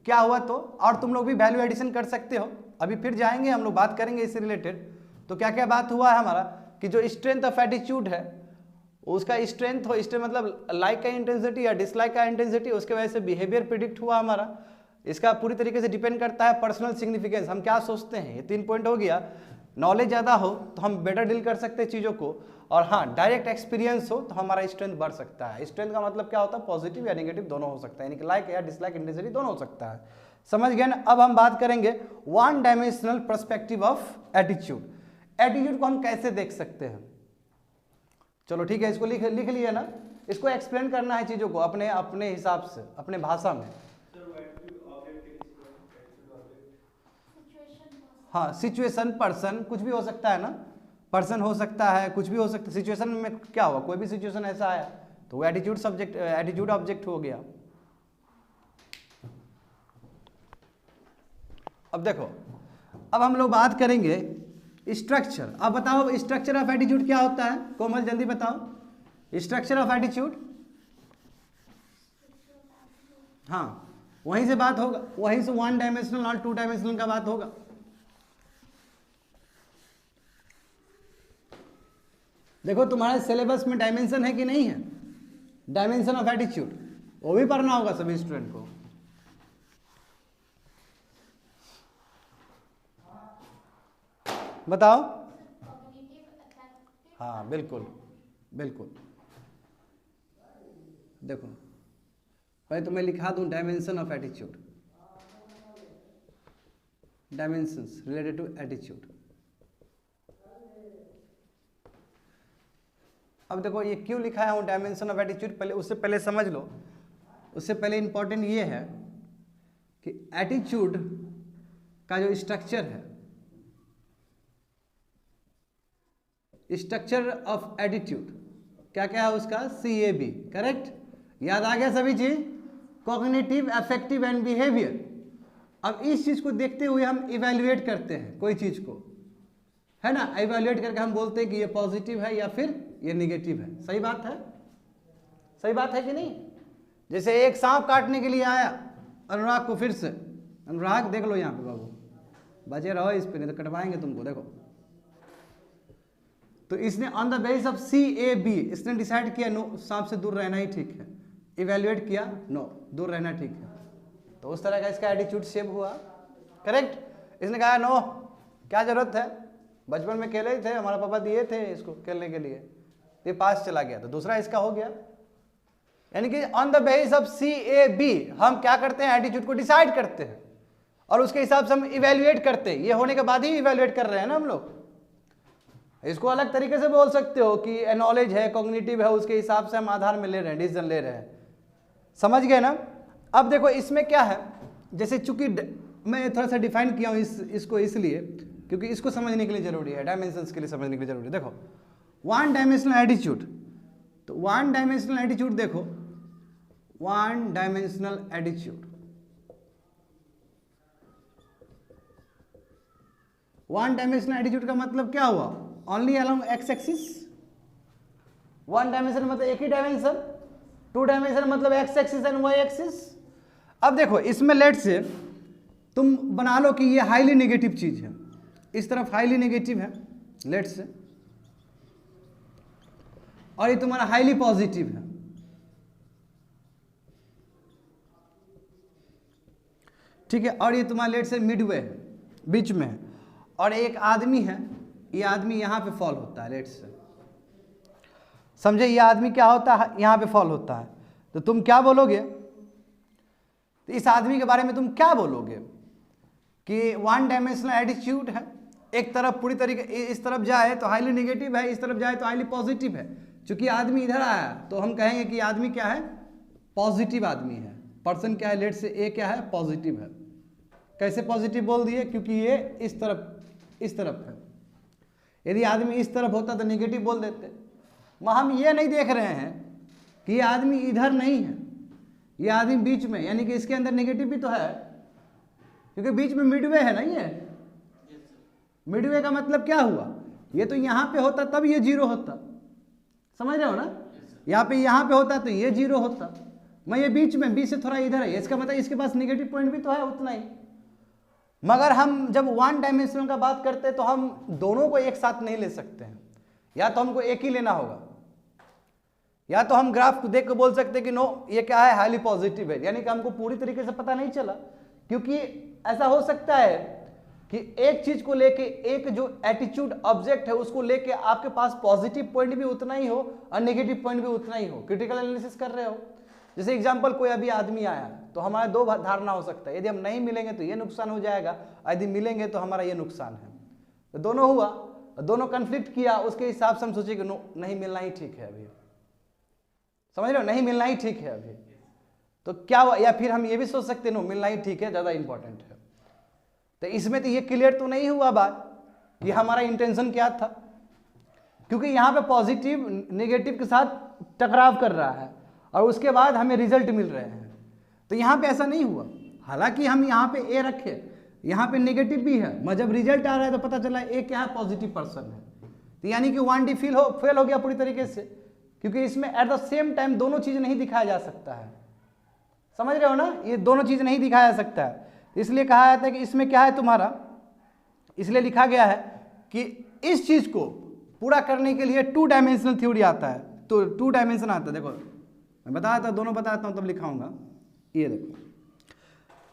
क्या हुआ तो, और तुम लोग भी वैल्यू एडिशन कर सकते हो, अभी फिर जाएंगे हम लोग बात करेंगे इससे रिलेटेड। तो क्या क्या बात हुआ है हमारा कि जो स्ट्रेंथ ऑफ एटीट्यूड है, उसका स्ट्रेंथ हो, स्ट्रेंथ मतलब लाइक का इंटेंसिटी या डिसलाइक का इंटेंसिटी, उसके वजह से बिहेवियर प्रिडिक्ट हुआ हमारा। इसका पूरी तरीके से डिपेंड करता है पर्सनल सिग्निफिकेंस, हम क्या सोचते हैं, ये 3 पॉइंट हो गया। नॉलेज ज़्यादा हो तो हम बेटर डील कर सकते हैं चीज़ों को, और हाँ डायरेक्ट एक्सपीरियंस हो तो हमारा स्ट्रेंथ बढ़ सकता है। स्ट्रेंथ का मतलब क्या होता है, पॉजिटिव या नेगेटिव दोनों हो सकता है, यानी कि लाइक या डिसलाइक इंटेंसिटी दोनों हो सकता है, समझ गए ना। अब हम बात करेंगे 1 dimensional perspective of attitude. Attitude को हम कैसे देख सकते हैं, चलो ठीक है, इसको लिख लिया ना, इसको एक्सप्लेन करना है चीज़ों को अपने अपने हिसाब से, अपने भाषा में। हाँ, सिचुएशन, पर्सन, कुछ भी हो सकता है ना, पर्सन हो सकता है, कुछ भी हो सकता है। सिचुएशन में क्या हुआ, कोई भी सिचुएशन ऐसा आया तो वो एटीट्यूड सब्जेक्ट, एटीट्यूड ऑब्जेक्ट हो गया। अब देखो, अब हम लोग बात करेंगे स्ट्रक्चर। अब बताओ स्ट्रक्चर ऑफ एटीट्यूड क्या होता है, कोमल जल्दी बताओ स्ट्रक्चर ऑफ एटीट्यूड। हाँ, वहीं से बात होगा, वहीं से 1 डायमेंशनल और 2 डायमेंशनल का बात होगा। देखो तुम्हारे सिलेबस में डायमेंशन है कि नहीं है, डायमेंशन ऑफ एटीट्यूड, वो भी पढ़ना होगा सभी स्टूडेंट को। बताओ। हाँ बिल्कुल बिल्कुल, देखो पहले तो मैं लिखा दूं dimension of attitude, dimensions related to attitude. अब देखो ये क्यों लिखा है डायमेंशन ऑफ एटीट्यूड, पहले उससे पहले समझ लो, उससे पहले इंपॉर्टेंट ये है कि एटीट्यूड का जो स्ट्रक्चर है, स्ट्रक्चर ऑफ एटीट्यूड क्या क्या है उसका, CAB, करेक्ट, याद आ गया सभी चीज, कॉग्निटिव, अफेक्टिव एंड बिहेवियर। अब इस चीज को देखते हुए हम इवेल्युएट करते हैं कोई चीज को, है ना, इवेल्युएट करके हम बोलते हैं कि ये पॉजिटिव है या फिर ये निगेटिव है। सही बात है, सही बात है कि नहीं। जैसे एक सांप काटने के लिए आया अनुराग को, फिर से अनुराग देख लो यहाँ पे बाबू, बचे रहो इस पे नहीं तो कटवाएंगे तुमको। देखो तो इसने on the basis of CAB इसने डिसाइड किया नो, सांप से दूर रहना ही ठीक है, इवेल्युएट किया नो, दूर रहना ठीक है, तो उस तरह का इसका एटीट्यूड शेप हुआ, करेक्ट। इसने कहा नो, क्या जरूरत है, बचपन में खेले थे, हमारा पापा दिए थे इसको खेलने के लिए, ये पास चला गया, तो दूसरा इसका हो गया। यानी कि on the basis of CAB हम क्या करते हैं, एटीट्यूड को डिसाइड करते हैं और उसके हिसाब से हम इवेल्युएट करते हैं। ये होने के बाद ही इवेल्युएट कर रहे हैं ना हम लोग। इसको अलग तरीके से बोल सकते हो कि नॉलेज है, कॉग्निटिव है, उसके हिसाब से हम आधार में ले रहे हैं, डिसीजन ले रहे हैं, समझ गए ना। अब देखो इसमें क्या है, जैसे चूंकि मैं थोड़ा सा डिफाइन किया हूँ इसको इसलिए क्योंकि इसको समझने के लिए जरूरी है, डायमेंशंस के लिए समझने के लिए जरूरी है। देखो 1 डायमेंशनल एटीट्यूड, तो 1 डायमेंशनल एटीट्यूड देखो, 1 डायमेंशनल एटीट्यूड, 1 डायमेंशनल एटीट्यूड का मतलब क्या हुआ, only along x axis. 1 dimension मतलब एक ही डायमेंशन, 2 डायमेंशन मतलब x axis and y axis. अब देखो इसमें लेट से तुम बना लो कि ये हाईली नेगेटिव चीज है, इस तरफ हाईली नेगेटिव है लेट से, और ये तुम्हारा हाईली पॉजिटिव है। ठीक है, और ये तुम्हारा लेट से मिडवे है, बीच में है। और एक आदमी है, ये आदमी यहाँ पे फॉल होता है लेट से, समझे? ये आदमी क्या होता है, यहाँ पे फॉल होता है। तो तुम क्या बोलोगे, तो इस आदमी के बारे में तुम क्या बोलोगे कि वन डायमेंशनल एटीट्यूड है, एक तरफ पूरी तरीके इस तरफ जाए तो हाईली नेगेटिव है, इस तरफ जाए तो हाईली पॉजिटिव है। चूंकि आदमी इधर आया तो हम कहेंगे कि आदमी क्या है, पॉजिटिव आदमी है। पर्सन क्या है, लेट से ए क्या है, पॉजिटिव है। कैसे पॉजिटिव बोल दिए, क्योंकि ये इस तरफ है। यदि आदमी इस तरफ होता तो नेगेटिव बोल देते। मगर हम ये नहीं देख रहे हैं कि ये आदमी इधर नहीं है, ये आदमी बीच में, यानी कि इसके अंदर नेगेटिव भी तो है, क्योंकि बीच में मिडवे है। नहीं है, मिडवे का मतलब क्या हुआ, ये तो यहाँ पे होता तब ये जीरो होता, समझ रहे हो ना? यहाँ पे होता तो ये जीरो होता। मैं ये बीच में, बीच से थोड़ा इधर है, इसका मतलब इसके पास नेगेटिव पॉइंट भी तो है उतना ही। मगर हम जब वन डायमेंशनल का बात करते हैं तो हम दोनों को एक साथ नहीं ले सकते हैं, या तो हमको एक ही लेना होगा, या तो हम ग्राफ को देख के बोल सकते हैं कि नो ये क्या है, हाईली पॉजिटिव है, यानी कि हमको पूरी तरीके से पता नहीं चला। क्योंकि ऐसा हो सकता है कि एक चीज को लेके, एक जो एटीट्यूड ऑब्जेक्ट है उसको लेके आपके पास पॉजिटिव पॉइंट भी उतना ही हो और नेगेटिव पॉइंट भी उतना ही हो। क्रिटिकल एनालिसिस कर रहे हो, जैसे एग्जांपल कोई अभी आदमी आया तो हमारा दो धारणा हो सकता है, यदि हम नहीं मिलेंगे तो ये नुकसान हो जाएगा, यदि मिलेंगे तो हमारा ये नुकसान है। तो दोनों हुआ, दोनों कन्फ्लिक्ट किया, उसके हिसाब से हम सोचे कि नो नहीं मिलना ही ठीक है अभी, समझ रहे हो, नहीं मिलना ही ठीक है अभी। तो क्या हुआ, या फिर हम ये भी सोच सकते नो मिलना ही ठीक है, ज्यादा इंपॉर्टेंट है। तो इसमें तो ये क्लियर तो नहीं हुआ बात ये हमारा इंटेंशन क्या था, क्योंकि यहाँ पे पॉजिटिव नेगेटिव के साथ टकराव कर रहा है और उसके बाद हमें रिजल्ट मिल रहे हैं। तो यहाँ पे ऐसा नहीं हुआ, हालांकि हम यहाँ पे ए रखे, यहाँ पे नेगेटिव भी है, मगर जब रिजल्ट आ रहा है तो पता चला ए क्या है, पॉजिटिव पर्सन है। तो यानी कि 1D फेल हो गया पूरी तरीके से, क्योंकि इसमें एट द सेम टाइम दोनों चीज नहीं दिखाया जा सकता है, समझ रहे हो ना? ये दोनों चीज नहीं दिखाया जा सकता है, इसलिए कहा जाता है कि इसमें क्या है तुम्हारा, इसलिए लिखा गया है कि इस चीज को पूरा करने के लिए 2 डायमेंशनल थ्योरी आता है। तो 2 डायमेंशन आता है, देखो मैं बताया था, दोनों बताता हूं तब लिखाऊंगा। ये देखो,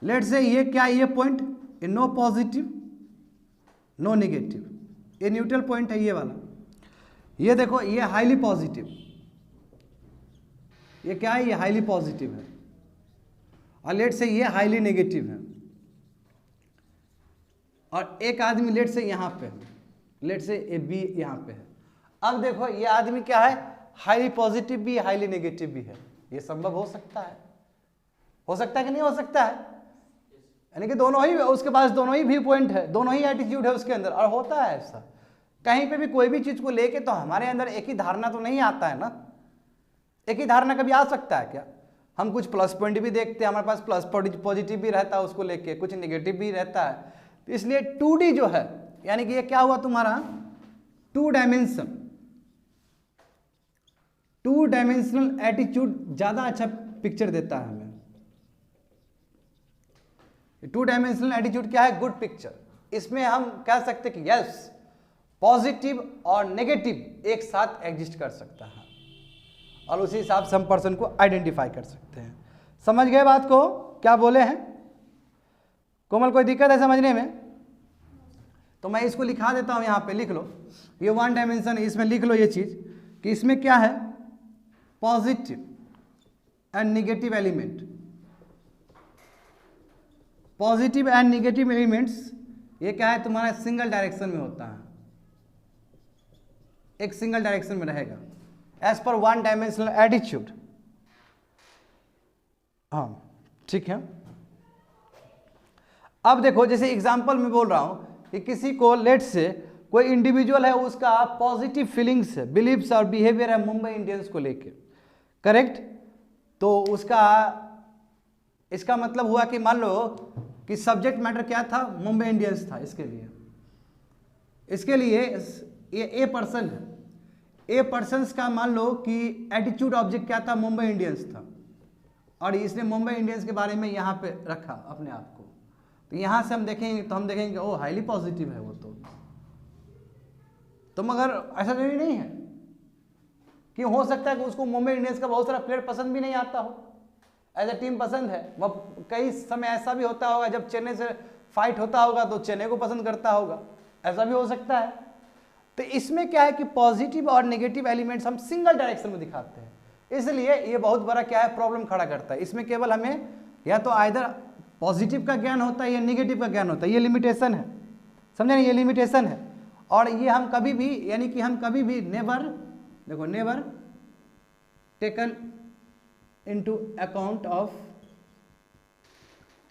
लेट से ये क्या, ये point no positive no negative, ये न्यूट्रल पॉइंट है ये वाला। ये देखो ये हाईली पॉजिटिव, ये क्या है, ये हाईली पॉजिटिव है। और लेट से ये हाईली नेगेटिव है। और एक आदमी लेट से यहाँ पे है, लेट से ए बी यहाँ पे है। अब देखो ये आदमी क्या है, हाईली पॉजिटिव भी हाईली नेगेटिव भी है। ये संभव हो सकता है, हो सकता है कि नहीं हो सकता है? यानी कि दोनों ही, उसके पास दोनों ही व्यू पॉइंट है, दोनों ही एटीट्यूड है उसके अंदर। और होता है ऐसा कहीं पे भी, कोई भी चीज को लेके तो हमारे अंदर एक ही धारणा तो नहीं आता है ना। एक ही धारणा कभी आ सकता है क्या? हम कुछ प्लस पॉइंट भी देखते हैं, हमारे पास प्लस पॉजिटिव भी रहता है उसको लेके, कुछ नेगेटिव भी रहता है। तो इसलिए 2D जो है, यानी कि ये क्या हुआ तुम्हारा 2 डायमेंशनल एटीट्यूड ज्यादा अच्छा पिक्चर देता है हमें। 2 डायमेंशनल एटीट्यूड क्या है, गुड पिक्चर। इसमें हम कह सकते कि यस पॉजिटिव और नेगेटिव एक साथ एग्जिस्ट कर सकता है, और उसी हिसाब से हम पर्सन को आइडेंटिफाई कर सकते हैं। समझ गए बात को, क्या बोले हैं कोमल? कोई दिक्कत है समझने में? तो मैं इसको लिखा देता हूं, यहां पे लिख लो, ये 1 डायमेंशन, इसमें लिख लो ये चीज कि इसमें क्या है, positive and negative element. Positive and negative elements ये क्या है तुम्हारा, सिंगल डायरेक्शन में होता है, एक सिंगल डायरेक्शन में रहेगा एज पर 1 डायमेंशनल एटीट्यूड। हाँ ठीक है। अब देखो जैसे एग्जांपल में बोल रहा हूं कि किसी को लेट से कोई इंडिविजुअल है, उसका पॉजिटिव फीलिंग्स है, बिलीव्स और बिहेवियर है मुंबई इंडियंस को लेके, करेक्ट? तो उसका इसका मतलब हुआ कि मान लो कि सब्जेक्ट मैटर क्या था, मुंबई इंडियंस था। इसके लिए ये ए पर्सन है, ए पर्सन्स का मान लो कि एटीट्यूड ऑब्जेक्ट क्या था, मुंबई इंडियंस था, और इसने मुंबई इंडियंस के बारे में यहाँ पे रखा अपने आप को। तो यहाँ से हम देखेंगे तो हम देखेंगे ओ हाईली पॉजिटिव है वो तो मगर ऐसा जरूरी नहीं है कि हो सकता है कि उसको मुंबई इंडियंस का बहुत सारा प्लेयर पसंद भी नहीं आता हो, एज ए टीम पसंद है वह। कई समय ऐसा भी होता होगा जब चेन्नई से फाइट होता होगा तो चेन्नई को पसंद करता होगा, ऐसा भी हो सकता है। तो इसमें क्या है कि पॉजिटिव और नेगेटिव एलिमेंट्स हम सिंगल डायरेक्शन में दिखाते हैं, इसलिए ये बहुत बड़ा क्या है प्रॉब्लम खड़ा करता है। इसमें केवल हमें या तो आइदर पॉजिटिव का ज्ञान होता है या नेगेटिव का ज्ञान होता है, ये लिमिटेशन है, समझे ना, ये लिमिटेशन है। और ये हम कभी भी यानी कि हम कभी भी नेवर, देखो never taken into account of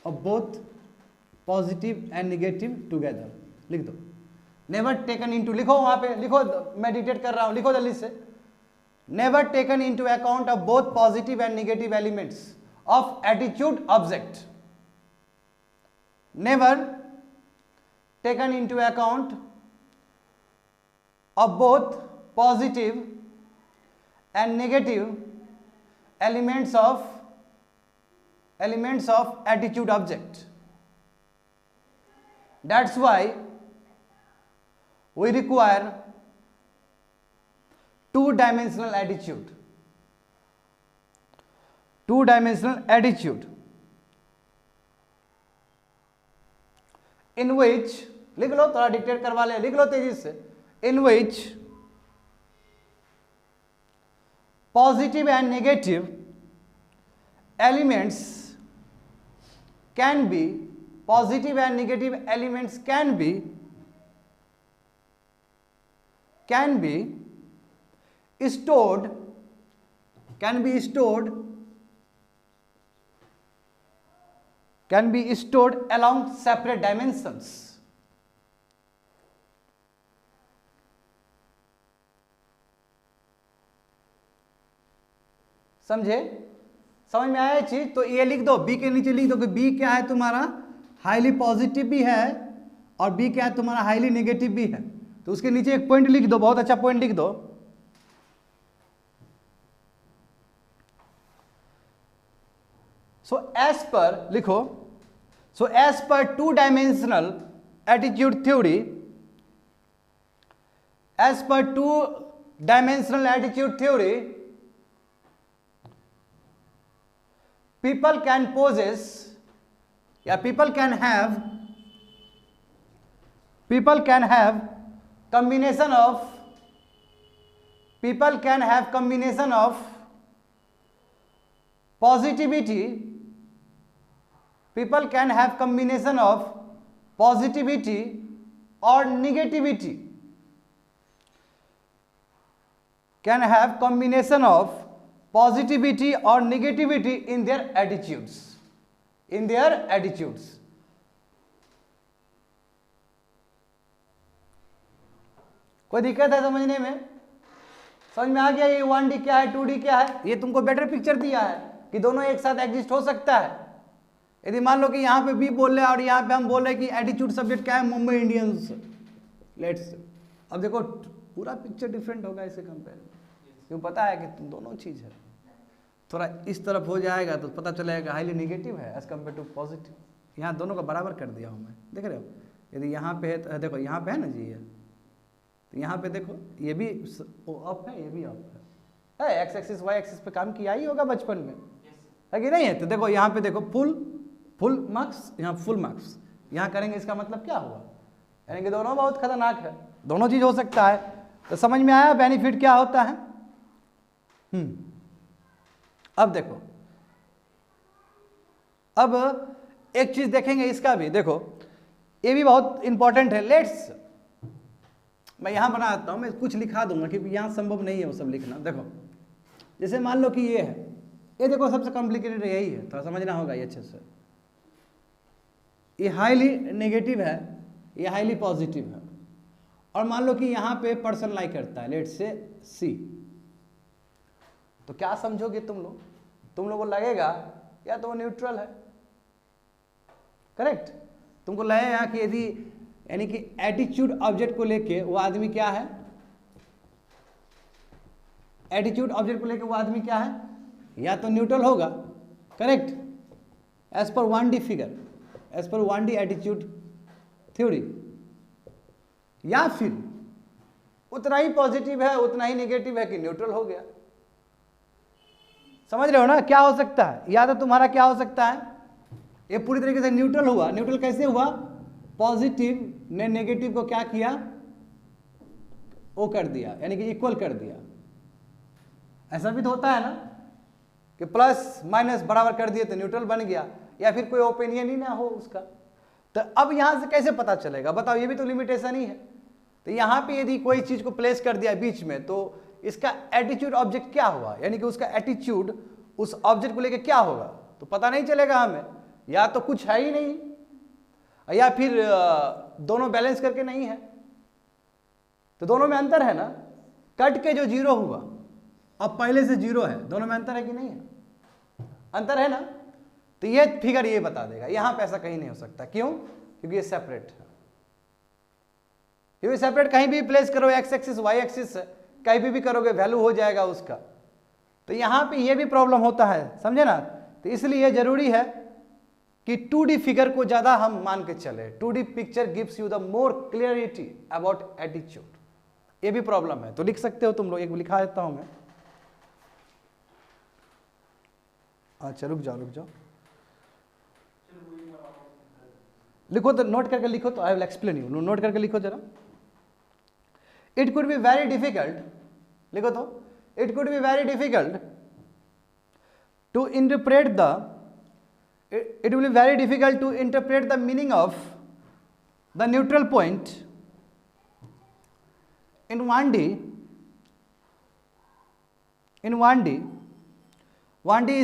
both positive and negative together, लिख दो नेवर टेकन इनटू, लिखो वहां पे, लिखो, मैं डिटेक्ट कर रहा हूं, लिखो जल्दी से। Never taken into account of both positive and negative elements of attitude object, never taken into account of both positive and negative elements of attitude object. That's why we require two-dimensional attitude, in which, लिख लो, थोड़ा dictate करवा ले, लिख लो तेजी से, in which positive and negative elements can be, positive and negative elements can be stored along separate dimensions. समझे, समझ में आया चीज? तो ये लिख दो, बी के नीचे लिख दो कि बी क्या है तुम्हारा हाईली पॉजिटिव भी है और बी क्या है तुम्हारा हाईली नेगेटिव भी है। तो उसके नीचे एक पॉइंट लिख दो, बहुत अच्छा पॉइंट लिख दो। So as per, लिखो, so as per two-dimensional attitude theory, people can possess, या people can have combination of positivity, people can have combination of positivity or negativity, can have combination of positivity or negativity in their attitudes, कोई दिक्कत है समझने में? समझ में आ गया ये 1D क्या है 2D क्या है? ये तुमको बेटर पिक्चर दिया है कि दोनों एक साथ एग्जिस्ट हो सकता है। यदि मान लो कि यहाँ पे बी बोल रहे हैं और यहाँ पे हम बोल रहे हैं कि एटीट्यूड सब्जेक्ट क्या है मुंबई इंडियंस, लेट्स, अब देखो पूरा पिक्चर डिफरेंट होगा इससे कंपेयर, क्यों पता है कि तुम दोनों चीज है। थोड़ा इस तरफ हो जाएगा तो पता चलेगा हाईली नेगेटिव है एज कम्पेयर टू पॉजिटिव। यहाँ दोनों का बराबर कर दिया हूँ मैं, देख रहे हो? यदि यहाँ पे है तो देखो यहाँ पे है ना जी, ये तो यहाँ पे देखो ये भी अप है, ये भी अप है, एक्स एक्सिस वाई एक्सिस पे काम किया ही होगा बचपन में, है कि नहीं है? तो देखो यहाँ पे देखो फुल मार्क्स, यहाँ फुल मार्क्स, यहाँ करेंगे, इसका मतलब क्या हुआ? यानी कि दोनों बहुत खतरनाक है, दोनों चीज हो सकता है। तो समझ में आया बेनिफिट क्या होता है? अब देखो, अब एक चीज देखेंगे इसका भी, देखो ये भी बहुत इंपॉर्टेंट है। लेट्स, मैं यहां बनाता हूं, मैं कुछ लिखा दूंगा क्योंकि यहां संभव नहीं है वो सब लिखना। देखो जैसे मान लो कि ये है, ये देखो सबसे कॉम्प्लिकेटेड यही है, थोड़ा समझना होगा ये अच्छे से। ये हाईली नेगेटिव है, ये हाईली पॉजिटिव है, और मान लो कि यहां पे पर्सन लाइक करता है, लेट्स से सी, तो क्या समझोगे तुम लोग? तुम लोगों को लगेगा या तो वो न्यूट्रल है, करेक्ट? तुमको लगेगा कि यदि यानी कि एटीट्यूड ऑब्जेक्ट को लेके वो आदमी क्या है, एटीट्यूड ऑब्जेक्ट को लेके वो आदमी क्या है, या तो न्यूट्रल होगा, correct, as per 1D figure, as per 1D attitude theory, या फिर उतना ही पॉजिटिव है उतना ही नेगेटिव है कि न्यूट्रल हो गया। समझ रहे हो ना क्या हो सकता है, या तो तुम्हारा क्या हो सकता है, ये पूरी तरीके से न्यूट्रल हुआ। न्यूट्रल कैसे हुआ, पॉजिटिव ने नेगेटिव को क्या किया, वो कर दिया, यानी कि इक्वल कर दिया। ऐसा भी तो होता है ना कि प्लस माइनस बराबर कर दिए तो न्यूट्रल बन गया, या फिर कोई ओपिनियन ही ना हो उसका। तो अब यहां से कैसे पता चलेगा बताओ, ये भी तो लिमिटेशन ही है। तो यहां पे यदि कोई चीज को प्लेस कर दिया बीच में, तो इसका एटीट्यूड ऑब्जेक्ट क्या हुआ, यानी कि उसका एटीट्यूड उस ऑब्जेक्ट को लेकर क्या होगा, तो पता नहीं चलेगा हमें। या तो कुछ है ही नहीं, या फिर दोनों बैलेंस करके नहीं है, तो दोनों में अंतर है ना। कट के जो जीरो हुआ अब पहले से जीरो है, दोनों में अंतर है कि नहीं है, अंतर है ना। तो ये फिगर ये बता देगा, यहां पे ऐसा कहीं नहीं हो सकता। क्यों, क्योंकि ये सेपरेट है। क्योंकि सेपरेट कहीं भी प्लेस करो, एक्स एक्सिस वाई एक्सिस कहीं भी करोगे वैल्यू हो जाएगा उसका। तो यहां पे ये भी प्रॉब्लम होता है, समझे ना। तो इसलिए जरूरी है कि 2D फिगर को ज्यादा हम मान के चले। 2D picture gives you the more clarity about attitude, ये भी प्रॉब्लम है। तो लिख सकते हो तुम लोग, एक लिखा देता हूं मैं। अच्छा रुक जाओ लिखो, तो नोट करके लिखो, तो I will explain you. Note करके लिखो जरा। It could be very difficult, लिखो तो, it could be very difficult to interpret the, it will be very difficult to interpret the meaning of the neutral point in 1D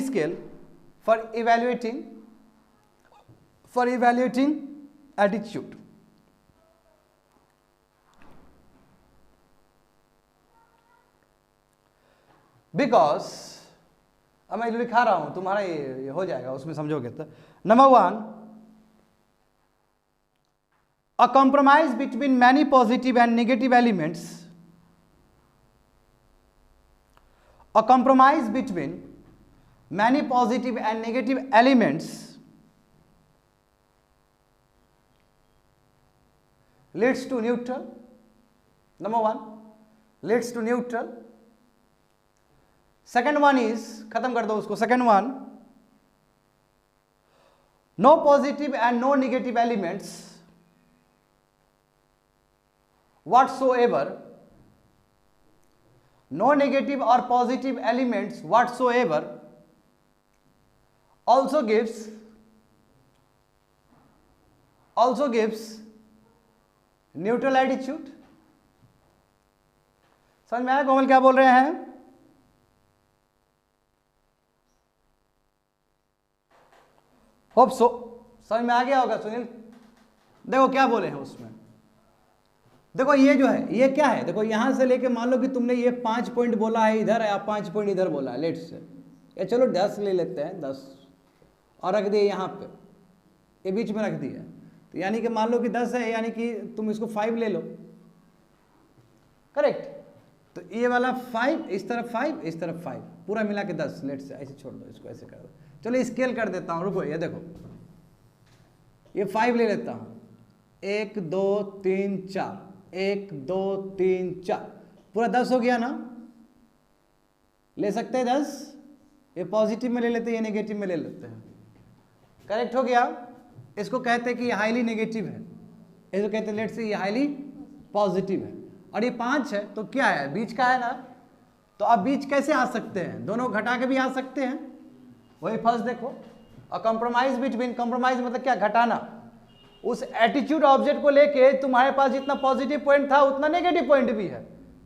scale for evaluating attitude. Because अब मैं लिखा रहा हूं, तुम्हारा ये हो जाएगा, उसमें समझोगे तो। Number 1, a compromise between many positive and negative elements, a compromise between many positive and negative elements leads to neutral. Number 1 leads to neutral. Second one is, खत्म कर दो उसको, second one, no positive and no negative elements whatsoever, no negative or positive elements whatsoever also gives neutral attitude. समझ में आया कोमल क्या बोल रहे हैं? होप सो समझ में आ गया होगा सुनील। देखो क्या बोले हैं उसमें, देखो ये जो है ये क्या है, देखो यहां से लेके मान लो कि तुमने ये 5 पॉइंट बोला है इधर, या 5 पॉइंट इधर बोला है, लेट्स से, या चलो 10 ले लेते हैं, 10 और रख दिए यहाँ पे, ये बीच में रख दिया, तो यानी कि मान लो कि 10 है, यानी कि तुम इसको 5 ले लो, करेक्ट। तो ये वाला 5, इस तरफ 5, इस तरफ 5, पूरा मिला के 10, लेट्स से, ऐसे छोड़ दो इसको, ऐसे कर दो। चलो स्केल कर देता हूँ, रुको, ये देखो ये 5 ले लेता हूँ, 1 2 3 4, 1 2 3 4, पूरा 10 हो गया ना, ले सकते हैं 10, ये पॉजिटिव में ले लेते हैं, ये नेगेटिव में ले लेते हैं, करेक्ट हो गया। इसको कहते हैं कि ये हाईली नेगेटिव है, इसको कहते हैं लेट्स से ये हाईली पॉजिटिव है, और ये 5 है, तो क्या है, बीच का है ना। तो अब बीच कैसे आ सकते हैं, दोनों घटा के भी आ सकते हैं, वही फर्स्ट देखो, और कंप्रोमाइज बिटवीन, कंप्रोमाइज मतलब क्या, घटाना। उस एटीट्यूड ऑब्जेक्ट को लेके तुम्हारे पास जितना पॉजिटिव पॉइंट था उतना नेगेटिव पॉइंट भी है,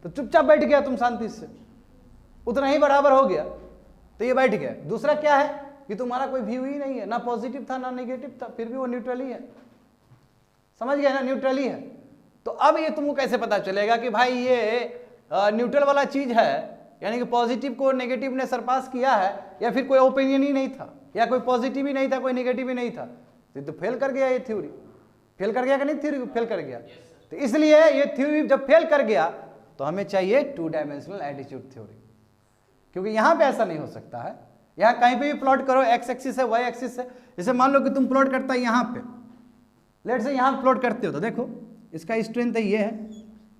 तो चुपचाप बैठ गया तुम शांति से, उतना ही बराबर हो गया, तो ये बैठ गया। दूसरा क्या है कि तुम्हारा कोई व्यू ही नहीं है, ना पॉजिटिव था ना नेगेटिव था, फिर भी वो न्यूट्रल ही है, समझ गए ना, न्यूट्रल ही है। तो अब ये तुमको कैसे पता चलेगा कि भाई ये न्यूट्रल वाला चीज है, यानी कि पॉजिटिव को नेगेटिव ने सरपास किया है, या फिर कोई ओपिनियन ही नहीं था, या कोई पॉजिटिव ही नहीं था, कोई नेगेटिव ही नहीं था, तो फेल कर गया ये थ्योरी। फेल कर गया कि नहीं, थ्योरी फेल कर गया। तो इसलिए ये थ्योरी जब फेल कर गया तो हमें चाहिए 2 डायमेंशनल एटीट्यूड थ्योरी, क्योंकि यहां पे ऐसा नहीं हो सकता है। यहां कहीं पे भी प्लॉट करो, एक्स एक्सिस है, वाई एक्सिस है, जैसे मान लो कि तुम प्लॉट करता है यहां पे, लेट से यहां प्लॉट करते हो, तो देखो इसका स्ट्रेंथ ये है,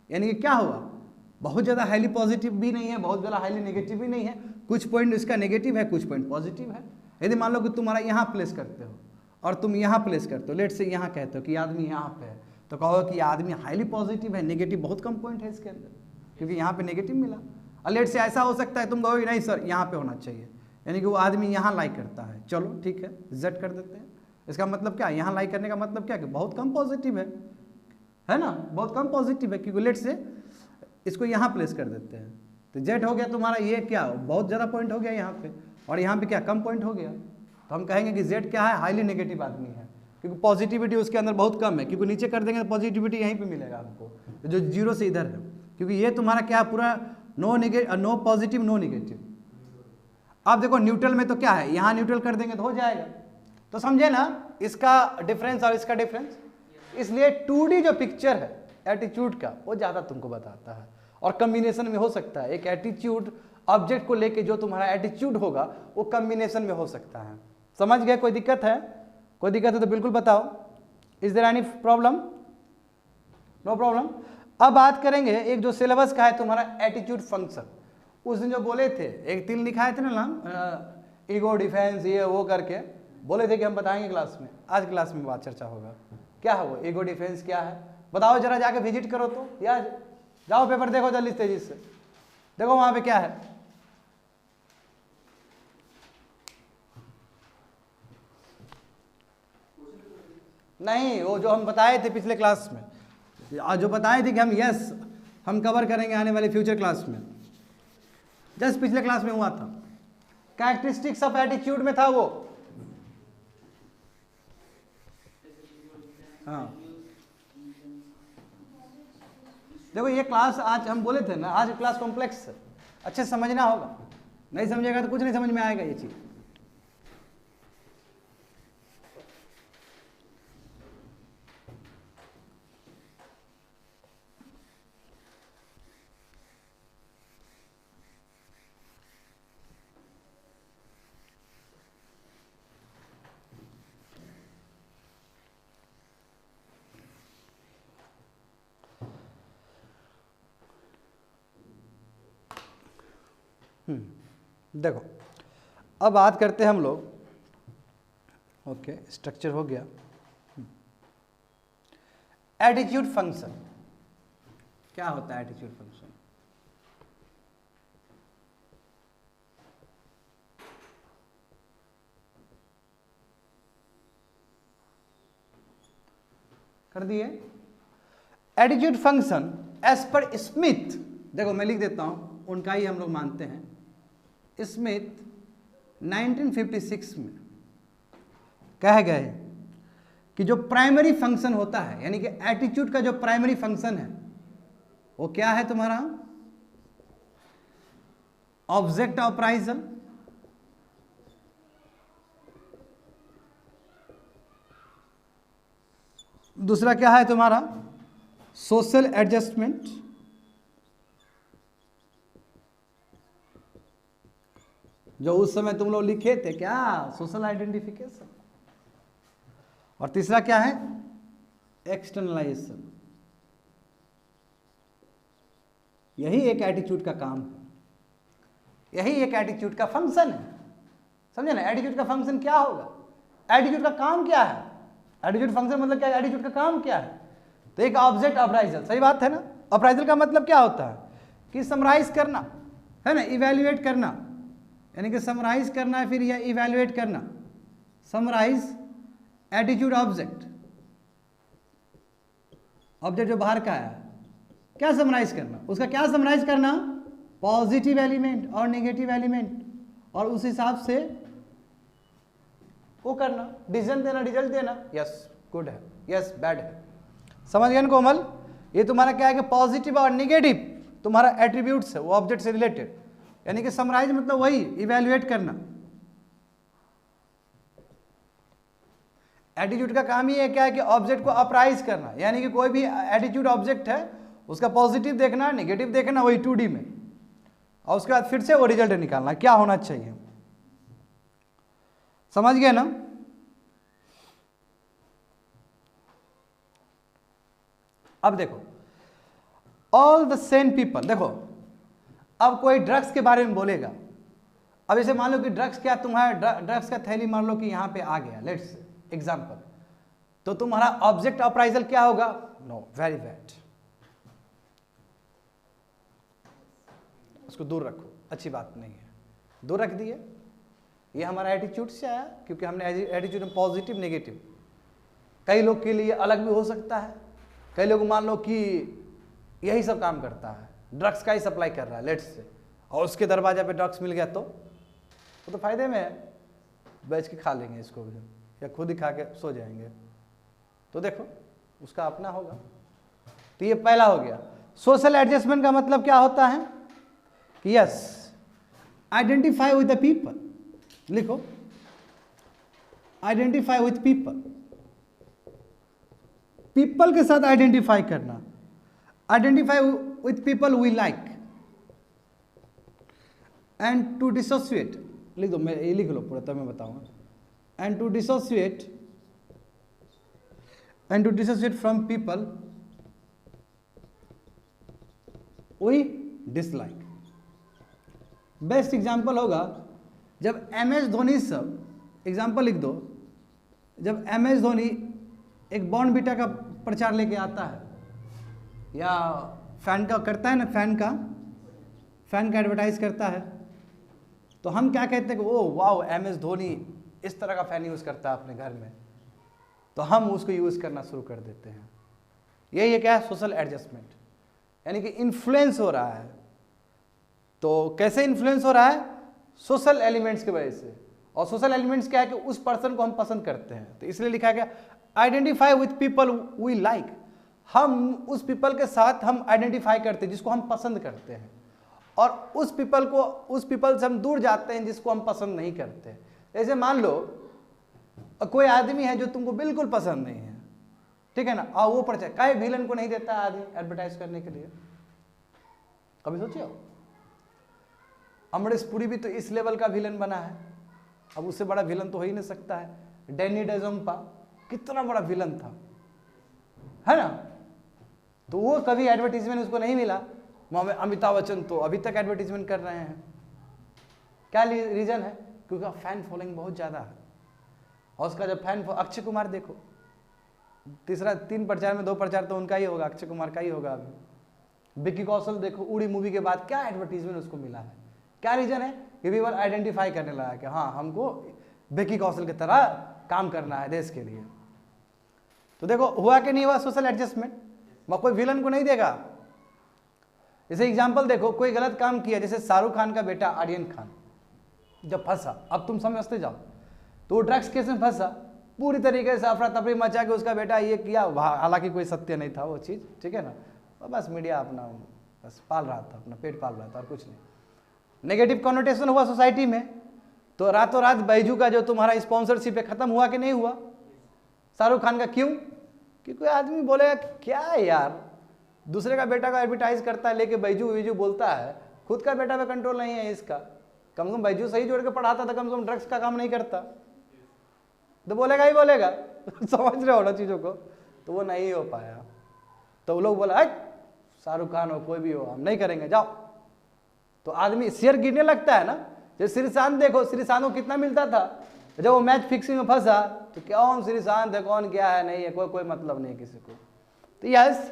यानी कि क्या हुआ, बहुत ज़्यादा हाईली पॉजिटिव भी नहीं है, बहुत ज़्यादा हाईली नेगेटिव भी नहीं है, कुछ पॉइंट इसका नेगेटिव है, कुछ पॉइंट पॉजिटिव है। यदि मान लो कि तुम्हारा यहाँ प्लेस करते हो और तुम यहाँ प्लेस करते हो, लेट से यहाँ कहते हो कि आदमी यहाँ पे है, तो कहो कि आदमी हाईली पॉजिटिव है, नेगेटिव बहुत कम पॉइंट है इसके अंदर, क्योंकि यहाँ पे नेगेटिव मिला। और लेट से ऐसा हो सकता है तुम कहोगे नहीं सर यहाँ पे होना चाहिए, यानी कि वो आदमी यहाँ लाइक करता है, चलो ठीक है Z कर देते हैं। इसका मतलब क्या, यहाँ लाइक करने का मतलब क्या कि बहुत कम पॉजिटिव है ना, बहुत कम पॉजिटिव है, क्योंकि लेट से इसको यहाँ प्लेस कर देते हैं, तो Z हो गया तुम्हारा ये क्या, बहुत ज़्यादा पॉइंट हो गया यहाँ पे, और यहाँ पे क्या कम पॉइंट हो गया। तो हम कहेंगे कि Z क्या है, हाईली नेगेटिव आदमी है, क्योंकि पॉजिटिविटी उसके अंदर बहुत कम है, क्योंकि नीचे कर देंगे तो पॉजिटिविटी यहीं पे मिलेगा हमको, जो जीरो से इधर है, क्योंकि ये तुम्हारा क्या पूरा नो पॉजिटिव नो नेगेटिव। अब देखो न्यूट्रल में तो क्या है, यहाँ न्यूट्रल कर देंगे तो हो जाएगा। तो समझे ना इसका डिफरेंस और इसका डिफरेंस। इसलिए 2D जो पिक्चर है एटीट्यूड का वो ज़्यादा तुमको बताता है, और कम्बिनेशन में हो सकता है, एक एटीट्यूड ऑब्जेक्ट को लेके जो तुम्हारा एटीट्यूड होगा वो कम्बिनेशन में हो सकता है। समझ गए? कोई दिक्कत है? कोई दिक्कत है तो बिल्कुल बताओ। Is there any problem? No problem. अब बात करेंगे एक जो सिलेबस का है तुम्हारा एटीट्यूड फंक्शन। उस दिन जो बोले थे, एक 3 लिखाए थे ना, ईगो डिफेंस ये वो करके बोले थे कि हम बताएंगे क्लास में। आज क्लास में बात चर्चा होगा। क्या है वो ईगो डिफेंस, क्या है बताओ जरा, जाके विजिट करो तो, या जाओ पेपर देखो जल्दी तेजी से, देखो वहां पे क्या है। नहीं, वो जो हम बताए थे पिछले क्लास में, जो बताए थे कि हम कवर करेंगे आने वाले फ्यूचर क्लास में, जस्ट पिछले क्लास में हुआ था। कैरेक्टरिस्टिक्स ऑफ एटीट्यूड में था वो। हाँ देखो ये क्लास आज हम बोले थे ना, आज क्लास कॉम्प्लेक्स है, अच्छे से समझना होगा, नहीं समझेगा तो कुछ नहीं समझ में आएगा ये चीज। देखो अब बात करते हैं हम लोग, ओके स्ट्रक्चर हो गया। एटीट्यूड फंक्शन क्या होता है? एटीट्यूड फंक्शन कर दिए। Attitude function as per Smith, देखो मैं लिख देता हूं, उनका ही हम लोग मानते हैं। स्मिथ 1956 में कह गए कि जो प्राइमरी फंक्शन होता है, यानी कि एटीट्यूड का जो प्राइमरी फंक्शन है वो क्या है तुम्हारा? ऑब्जेक्ट अप्राइजल, दूसरा क्या है तुम्हारा? सोशल एडजस्टमेंट, जो उस समय तुम लोग लिखे थे क्या, सोशल आइडेंटिफिकेशन, और तीसरा क्या है? एक्सटर्नलाइजेशन। यही एक एटीट्यूड का काम है, यही एक एटीट्यूड का फंक्शन है। समझे ना? एटीट्यूड का फंक्शन क्या होगा, एटीट्यूड का काम क्या है? एटीट्यूड फंक्शन मतलब क्या, एटीट्यूड का काम क्या है? तो एक ऑब्जेक्ट अप्राइजल, सही बात है ना। अप्राइजल का मतलब क्या होता है कि समराइज करना है ना, इवेल्युएट करना, यानी कि समराइज करना है फिर या इवेल्युएट करना। समराइज एटीट्यूड ऑब्जेक्ट, ऑब्जेक्ट जो बाहर का है, क्या समराइज करना, उसका क्या समराइज करना? पॉजिटिव एलिमेंट और नेगेटिव एलिमेंट, और उस हिसाब से वो करना, डिसीजन देना, रिजल्ट देना, यस गुड है, यस बैड है। समझ गए ना कोमल? ये तुम्हारा क्या है कि पॉजिटिव और नेगेटिव तुम्हारा एट्रीब्यूट्स है वो ऑब्जेक्ट से रिलेटेड, यानी कि समराइज मतलब वही इवेल्युएट करना। एटीट्यूड का काम ही है क्या है कि ऑब्जेक्ट को अप्राइज करना, यानी कि कोई भी एटीट्यूड ऑब्जेक्ट है उसका पॉजिटिव देखना, नेगेटिव देखना, वही 2D में, और उसके बाद फिर से वो रिजल्ट निकालना क्या होना चाहिए। समझ गए ना? अब देखो ऑल द सेम पीपल, देखो अब कोई ड्रग्स के बारे में बोलेगा अब जैसे मान लो कि ड्रग्स क्या तुम्हारा ड्रग्स का थैली मान लो कि यहाँ पे आ गया, लेट्स एग्जाम्पल, तो तुम्हारा ऑब्जेक्ट अप्राइजल क्या होगा? नो, वेरी बैड, उसको दूर रखो, अच्छी बात नहीं है, दूर रख दिए। ये हमारा एटीट्यूड से आया, क्योंकि हमने एटीट्यूड में पॉजिटिव नेगेटिव, कई लोग के लिए अलग भी हो सकता है। कई लोग मान लो कि यही सब काम करता है, ड्रग्स का ही सप्लाई कर रहा है लेट्स से, और उसके दरवाजे पे ड्रग्स मिल गया तो वो तो फायदे में है, बेच के खा लेंगे इसको भी, या खुद ही खा के सो जाएंगे। तो देखो उसका अपना होगा। तो ये पहला हो गया। सोशल एडजस्टमेंट का मतलब क्या होता है कि yes, identify with the people, लिखो आइडेंटिफाई विथ पीपल, पीपल के साथ आइडेंटिफाई करना, identify with people we like, and to dissociate, लिख दो, मैं ये लिख लो पूरा तब मैं बताऊंगा। And to dissociate from people we dislike. Best example होगा जब MS धोनी सब, एग्जाम्पल लिख दो, जब MS धोनी एक बॉर्नवीटा का प्रचार लेके आता है, या फैन का करता है ना, फैन का एडवर्टाइज करता है, तो हम क्या कहते हैं कि ओ वाओ, MS धोनी इस तरह का फैन यूज़ करता है अपने घर में, तो हम उसको यूज़ करना शुरू कर देते हैं। यही है क्या? सोशल एडजस्टमेंट, यानी कि इन्फ्लुएंस हो रहा है। तो कैसे इन्फ्लुएंस हो रहा है? सोशल एलिमेंट्स की वजह से। और सोशल एलिमेंट्स क्या है कि उस पर्सन को हम पसंद करते हैं, तो इसलिए लिखा गया identify with people we like. हम उस पीपल के साथ हम आइडेंटिफाई करते हैं जिसको हम पसंद करते हैं, और उस पीपल से हम दूर जाते हैं जिसको हम पसंद नहीं करते। जैसे मान लो कोई आदमी है जो तुमको बिल्कुल पसंद नहीं है, ठीक है ना, और वो परिचय काहे विलन को नहीं देता आदमी एडवर्टाइज करने के लिए, कभी सोचे हो? अमरीश पुरी भी तो इस लेवल का विलन बना है, अब उससे बड़ा विलन तो हो ही नहीं सकता है। डैनी डेजोम्पा कितना बड़ा विलन था, है ना, तो वो कभी एडवर्टीजमेंट उसको नहीं मिला। अमिताभ बच्चन तो अभी तक एडवर्टीजमेंट कर रहे हैं। क्या रीजन है? क्योंकि फैन फॉलोइंग बहुत ज़्यादा है, और उसका जब फैन, अक्षय कुमार देखो, तीसरा 3 प्रचार में 2 प्रचार तो उनका ही होगा, अक्षय कुमार का ही होगा। अभी विक्की कौशल देखो, उड़ी मूवी के बाद क्या एडवर्टीजमेंट उसको मिला है। क्या रीजन है? कि व्यूअर आइडेंटिफाई करने लगा कि हाँ हमको विक्की कौशल की तरह काम करना है देश के लिए। तो देखो हुआ कि नहीं हुआ सोशल एडजस्टमेंट? मैं कोई विलन को नहीं देगा। जैसे एग्जांपल देखो, कोई गलत काम किया, जैसे शाहरुख खान का बेटा आर्यन खान जब फंसा, अब तुम समझते जाओ, तो वो ड्रग्स केस में फंसा, पूरी तरीके से अफरा तफरी मचा के उसका बेटा ये किया, हालांकि कोई सत्य नहीं था वो चीज़, ठीक है ना, बस मीडिया अपना बस पाल रहा था, अपना पेट पाल रहा था और कुछ नहीं। नेगेटिव कॉनोटेशन हुआ सोसाइटी में, तो रातों रात बैजू का जो तुम्हारा स्पॉन्सरशिप है खत्म हुआ कि नहीं हुआ शाहरुख खान का? क्यों? कि कोई आदमी बोलेगा क्या यार, दूसरे का बेटा का एडवर्टाइज करता है लेके बैजू वैजू बोलता है, खुद का बेटा पे कंट्रोल नहीं है इसका, कम से कम बैजू सही जोड़ के पढ़ाता था, कम से कम ड्रग्स का काम नहीं करता, तो बोलेगा ही बोलेगा। समझ रहे हो ना चीज़ों को? तो वो नहीं हो पाया, तो वो लोग बोला शाहरुख खान हो कोई भी हो हम नहीं करेंगे, जाओ। तो आदमी शेयर गिरने लगता है ना। जैसे श्रीशांत देखो, श्रीशांत को कितना मिलता था, जब वो मैच फिक्सिंग में फंसा तो कौन श्रीशांत है, कौन क्या है, नहीं है, कोई मतलब नहीं किसी को। तो यस,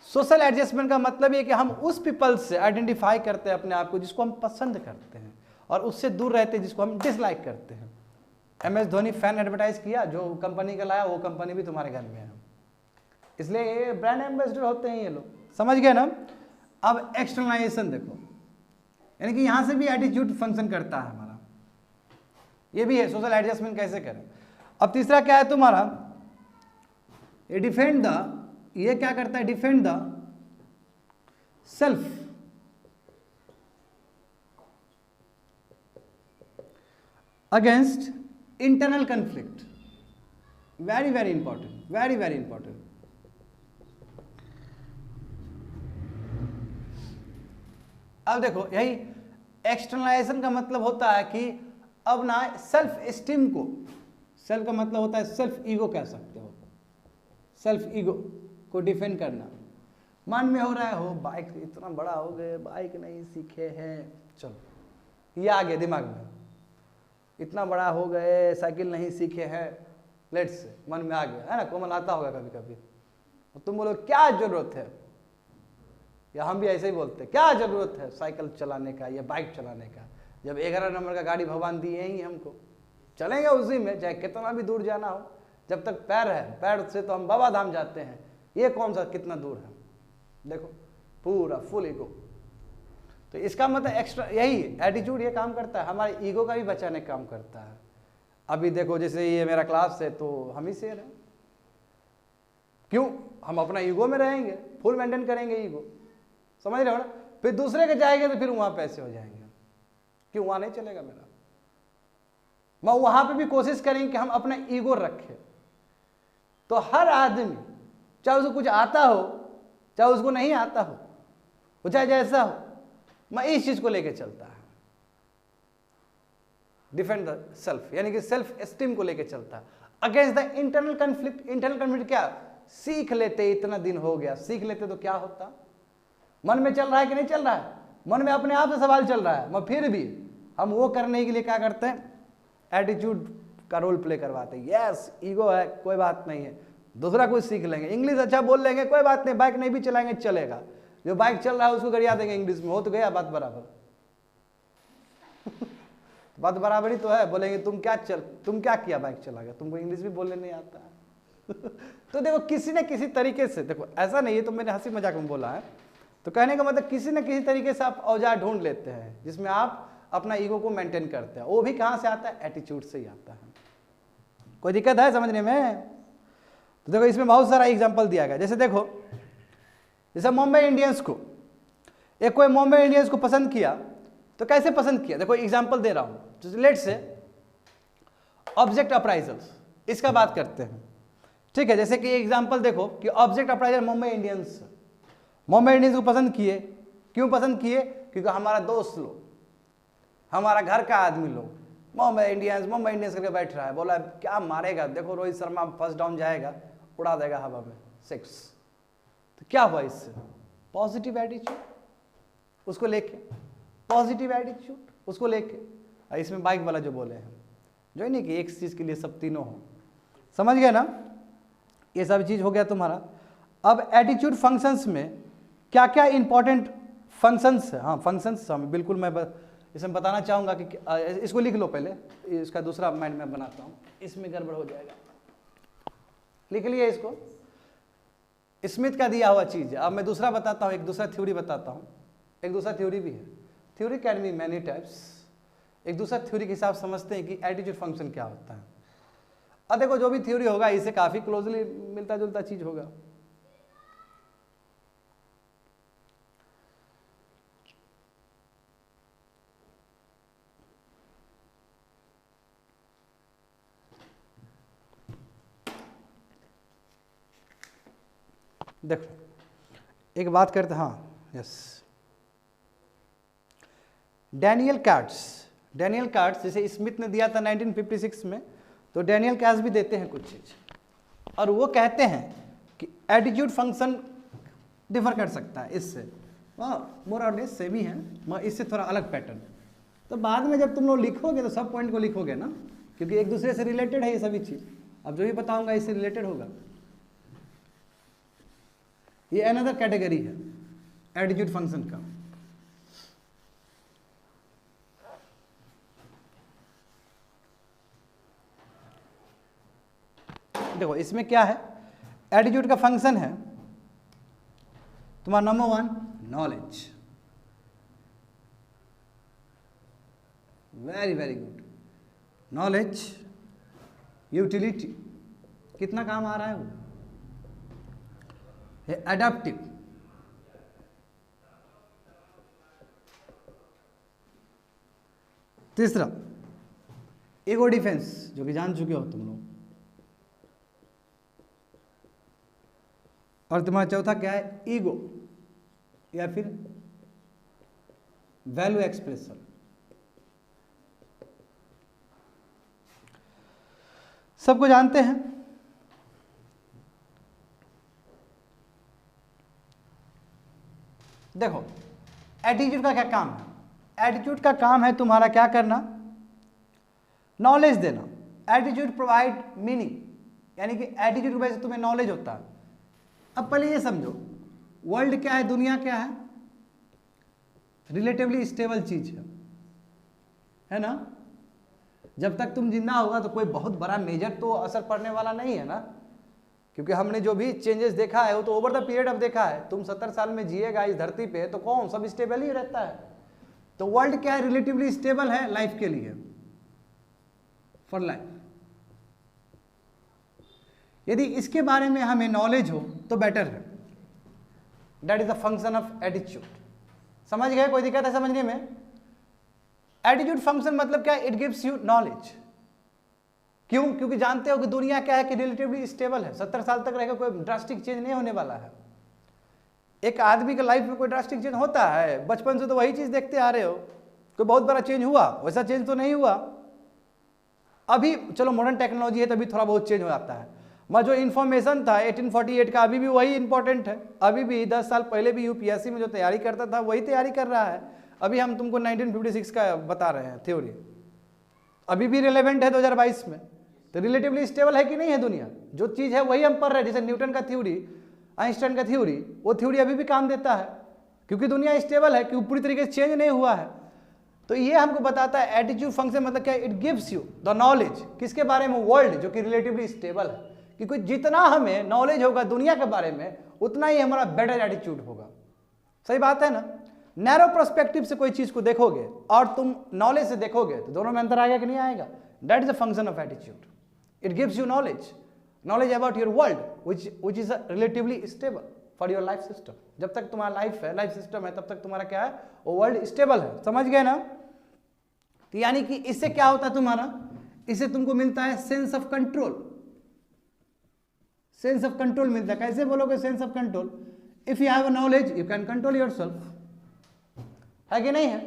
सोशल एडजस्टमेंट का मतलब ये कि हम उस पीपल से आइडेंटिफाई करते हैं अपने आप को जिसको हम पसंद करते हैं, और उससे दूर रहते हैं जिसको हम डिसलाइक करते हैं। MS धोनी फैन एडवर्टाइज किया, जो कंपनी का लाया वो कंपनी भी तुम्हारे घर में है, इसलिए ये ब्रांड एम्बेसडर होते हैं ये लोग, समझ गए ना। अब एक्सटर्नलाइजेशन देखो, यानी कि यहां से भी एटीट्यूड फंक्शन करता है हमारा, ये भी है सोशल एडजस्टमेंट कैसे करें। अब तीसरा क्या है तुम्हारा, ये डिफेंड द, ये क्या करता है, defend the self against internal conflict. Very very important, very very important. अब देखो, यही एक्सटर्नलाइजेशन का मतलब होता है कि अब ना सेल्फ एस्टीम को, सेल्फ का मतलब होता है सेल्फ ईगो कह सकते हो, सेल्फ ईगो को डिफेंड करना। मन में हो रहा है, हो बाइक इतना बड़ा हो गए, बाइक नहीं सीखे हैं, चलो ये आ गया दिमाग में, इतना बड़ा हो गए, साइकिल नहीं सीखे हैं, लेट्स मन में आ गया है ना, कोमल आता होगा कभी कभी, और तुम बोलो क्या जरूरत है, या हम भी ऐसे ही बोलते हैं क्या जरूरत है साइकिल चलाने का या बाइक चलाने का, जब 11 नंबर का गाड़ी भगवान दिए ही हमको, चलेंगे उसी में चाहे कितना भी दूर जाना हो, जब तक पैर है, पैर से तो हम बाबा धाम जाते हैं, ये कौन सा कितना दूर है, देखो पूरा फुल ईगो। तो इसका मतलब एक्स्ट्रा यही एटीट्यूड ये काम करता है, हमारे ईगो का भी बचाने का काम करता है। अभी देखो जैसे ये मेरा क्लास है तो हम ही शेर हैं, क्यों, हम अपना ईगो में रहेंगे, फुल मेंटेन करेंगे ईगो, समझ रहे हो ना, फिर दूसरे के जाएंगे तो फिर वहां पैसे हो जाएंगे, क्यों वहां नहीं चलेगा मेरा, मैं वहां पे भी कोशिश करेंगे कि हम अपना ईगो रखें। तो हर आदमी चाहे उसको कुछ आता हो चाहे उसको नहीं आता हो, वो चाहे जैसा हो, मैं इस चीज को लेके चलता है, डिफेंड द सेल्फ, यानी कि सेल्फ एस्टीम को लेके चलता है, against the internal conflict. Internal conflict क्या, सीख लेते, इतना दिन हो गया, सीख लेते तो क्या होता, मन में चल रहा है कि नहीं चल रहा है, मन में अपने आप से सवाल चल रहा है, मगर फिर भी हम वो करने के लिए क्या करते हैं, एटीट्यूड का रोल प्ले करवाते हैं। यस ईगो है, कोई बात नहीं है, दूसरा कुछ सीख लेंगे, इंग्लिश अच्छा बोल लेंगे, कोई बात नहीं, बाइक नहीं भी चलाएंगे चलेगा, जो बाइक चल रहा है उसको गरिया देंगे इंग्लिश में, हो तो गया बात बराबर। बात बराबर ही तो है, बोलेंगे तुम क्या किया बाइक चला गया, तुमको इंग्लिश भी बोलने नहीं आता है। तो देखो किसी न किसी तरीके से, देखो ऐसा नहीं है तो मैंने हंसी मजाक में बोला है, तो कहने का मतलब किसी न किसी तरीके से आप औजार ढूंढ लेते हैं जिसमें आप अपना ईगो को मेंटेन करते हैं, वो भी कहां से आता है, एटीट्यूड से ही आता है। कोई दिक्कत है समझने में? तो देखो इसमें बहुत सारा एग्जांपल दिया गया, जैसे देखो जैसे मुंबई इंडियंस को, एक कोई मुंबई इंडियंस को पसंद किया तो कैसे पसंद किया, देखो एग्जांपल दे रहा हूं, लेट्स से ऑब्जेक्ट अप्राइजल्स, इसका बात करते हैं, ठीक है। जैसे कि एग्जांपल देखो कि ऑब्जेक्ट अप्राइजल मुंबई इंडियंस को पसंद किए, क्यों पसंद किए, क्योंकि हमारा दोस्त लोग, हमारा घर का आदमी लोग मुंबई इंडियंस करके बैठ रहा है, बोला क्या मारेगा, देखो रोहित शर्मा फर्स्ट डाउन जाएगा, उड़ा देगा हवा में 6, तो क्या हुआ इससे, पॉजिटिव एटीट्यूड उसको लेके, पॉजिटिव एटीट्यूड उसको लेके। इसमें बाइक वाला जो बोले हैं, जो नहीं कि एक चीज के लिए सब तीनों हो, समझ गए ना, ये सब चीज हो गया तुम्हारा। अब एटीट्यूड फंक्शंस में क्या क्या इंपॉर्टेंट फंक्शंस है, हाँ फंक्शंस बिल्कुल मैं इसमें बताना चाहूंगा कि इसको लिख लो पहले, इसका दूसरा माइंड मैं बनाता हूँ, इसमें गड़बड़ हो जाएगा, लिख लिया इसको, स्मिथ का दिया हुआ चीज है। अब मैं दूसरा बताता हूँ, एक दूसरा थ्योरी बताता हूँ, एक दूसरा थ्योरी भी है, theory can be many types, एक दूसरा थ्योरी के हिसाब समझते हैं कि एटीट्यूड फंक्शन क्या होता है। अब देखो जो भी थ्योरी होगा इससे काफी क्लोजली मिलता जुलता चीज होगा। देखो एक बात करते, हाँ यस, डैनियल कार्ड्स जैसे स्मिथ ने दिया था 1956 में, तो डैनियल कार्ड्स भी देते हैं कुछ चीज, और वो कहते हैं कि एटीट्यूड फंक्शन डिफर कर सकता है इससे, मोर और लेस सेम ही है, मगर इससे थोड़ा अलग पैटर्न। तो बाद में जब तुम लोग लिखोगे तो सब पॉइंट को लिखोगे ना, क्योंकि एक दूसरे से रिलेटेड है ये सभी चीज, अब जो भी बताऊंगा इससे रिलेटेड होगा। ये अनदर कैटेगरी है एटीट्यूड फंक्शन का। देखो इसमें क्या है, एटीट्यूड का फंक्शन है तुम्हारा number 1 knowledge, very very good, knowledge, utility, कितना काम आ रहा है वो, एडेप्टिव, तीसरा ईगो डिफेंस, जो कि जान चुके हो तुम लोग, और तुम्हारा चौथा क्या है, ईगो या फिर वैल्यू एक्सप्रेशन। सबको जानते हैं। देखो एटीट्यूड का क्या काम है, एटीट्यूड का काम है तुम्हारा क्या करना, नॉलेज देना, एटीट्यूड प्रोवाइड मीनिंग, यानी कि एटीट्यूड की वजह से तुम्हें नॉलेज होता है। अब पहले ये समझो, वर्ल्ड क्या है, दुनिया क्या है, रिलेटिवली स्टेबल चीज है ना। जब तक तुम जिंदा होगा तो कोई बहुत बड़ा मेजर तो असर पड़ने वाला नहीं है ना, क्योंकि हमने जो भी चेंजेस देखा है वो तो ओवर द पीरियड ऑफ देखा है। तुम 70 साल में जिएगा इस धरती पे तो कौन, सब स्टेबल ही रहता है। तो वर्ल्ड क्या है, रिलेटिवली स्टेबल है लाइफ के लिए, फॉर लाइफ। यदि इसके बारे में हमें नॉलेज हो तो बेटर है। That is the function of attitude. समझ गए, कोई दिक्कत है समझने में? एटीट्यूड फंक्शन मतलब क्या, इट गिव्स यू नॉलेज। क्यों? क्योंकि जानते हो कि दुनिया क्या है कि रिलेटिवली स्टेबल है, 70 साल तक रहेगा, कोई ड्रास्टिक चेंज नहीं होने वाला है। एक आदमी के लाइफ में कोई ड्रास्टिक चेंज होता है? बचपन से तो वही चीज देखते आ रहे हो, कोई बहुत बड़ा चेंज हुआ? वैसा चेंज तो नहीं हुआ। अभी चलो मॉडर्न टेक्नोलॉजी है तभी थोड़ा बहुत चेंज हो जाता है, मगर जो इन्फॉर्मेशन था 1848 का अभी भी वही इंपॉर्टेंट है। अभी भी 10 साल पहले भी यूपीएससी में जो तैयारी करता था वही तैयारी कर रहा है। अभी हम तुमको 1956 का बता रहे हैं थ्योरी, अभी भी रिलेवेंट है 2022 में। तो रिलेटिवली स्टेबल है कि नहीं है दुनिया? जो चीज है वही हम पढ़ रहे हैं, जैसे न्यूटन का थ्योरी, आइंस्टाइन का थ्योरी, वो थ्योरी अभी भी काम देता है, क्योंकि दुनिया स्टेबल है, क्योंकि पूरी तरीके से चेंज नहीं हुआ है। तो ये हमको बताता है एटीट्यूड फंक्शन मतलब क्या, it gives you the knowledge, किसके बारे में, वर्ल्ड जो कि रिलेटिवली स्टेबल है। क्योंकि जितना हमें नॉलेज होगा दुनिया के बारे में उतना ही हमारा बेटर एटीट्यूड होगा। सही बात है ना? नैरो पर्सपेक्टिव से कोई चीज को देखोगे और तुम नॉलेज से देखोगे तो दोनों में अंतर आएगा कि नहीं आएगा? That is the function of attitude. It gives you knowledge about your world which is relatively stable for your life system। जब तक तुम्हारा लाइफ सिस्टम है तब तक तुम्हारा क्या है, वो वर्ल्ड स्टेबल है। समझ गए ना? तो यानी कि इससे क्या होता है तुम्हारा, इससे तुमको मिलता है sense of control. Sense of control मिलता है। कैसे बोलोगे sense of control? If you have knowledge you can control yourself, है कि नहीं है?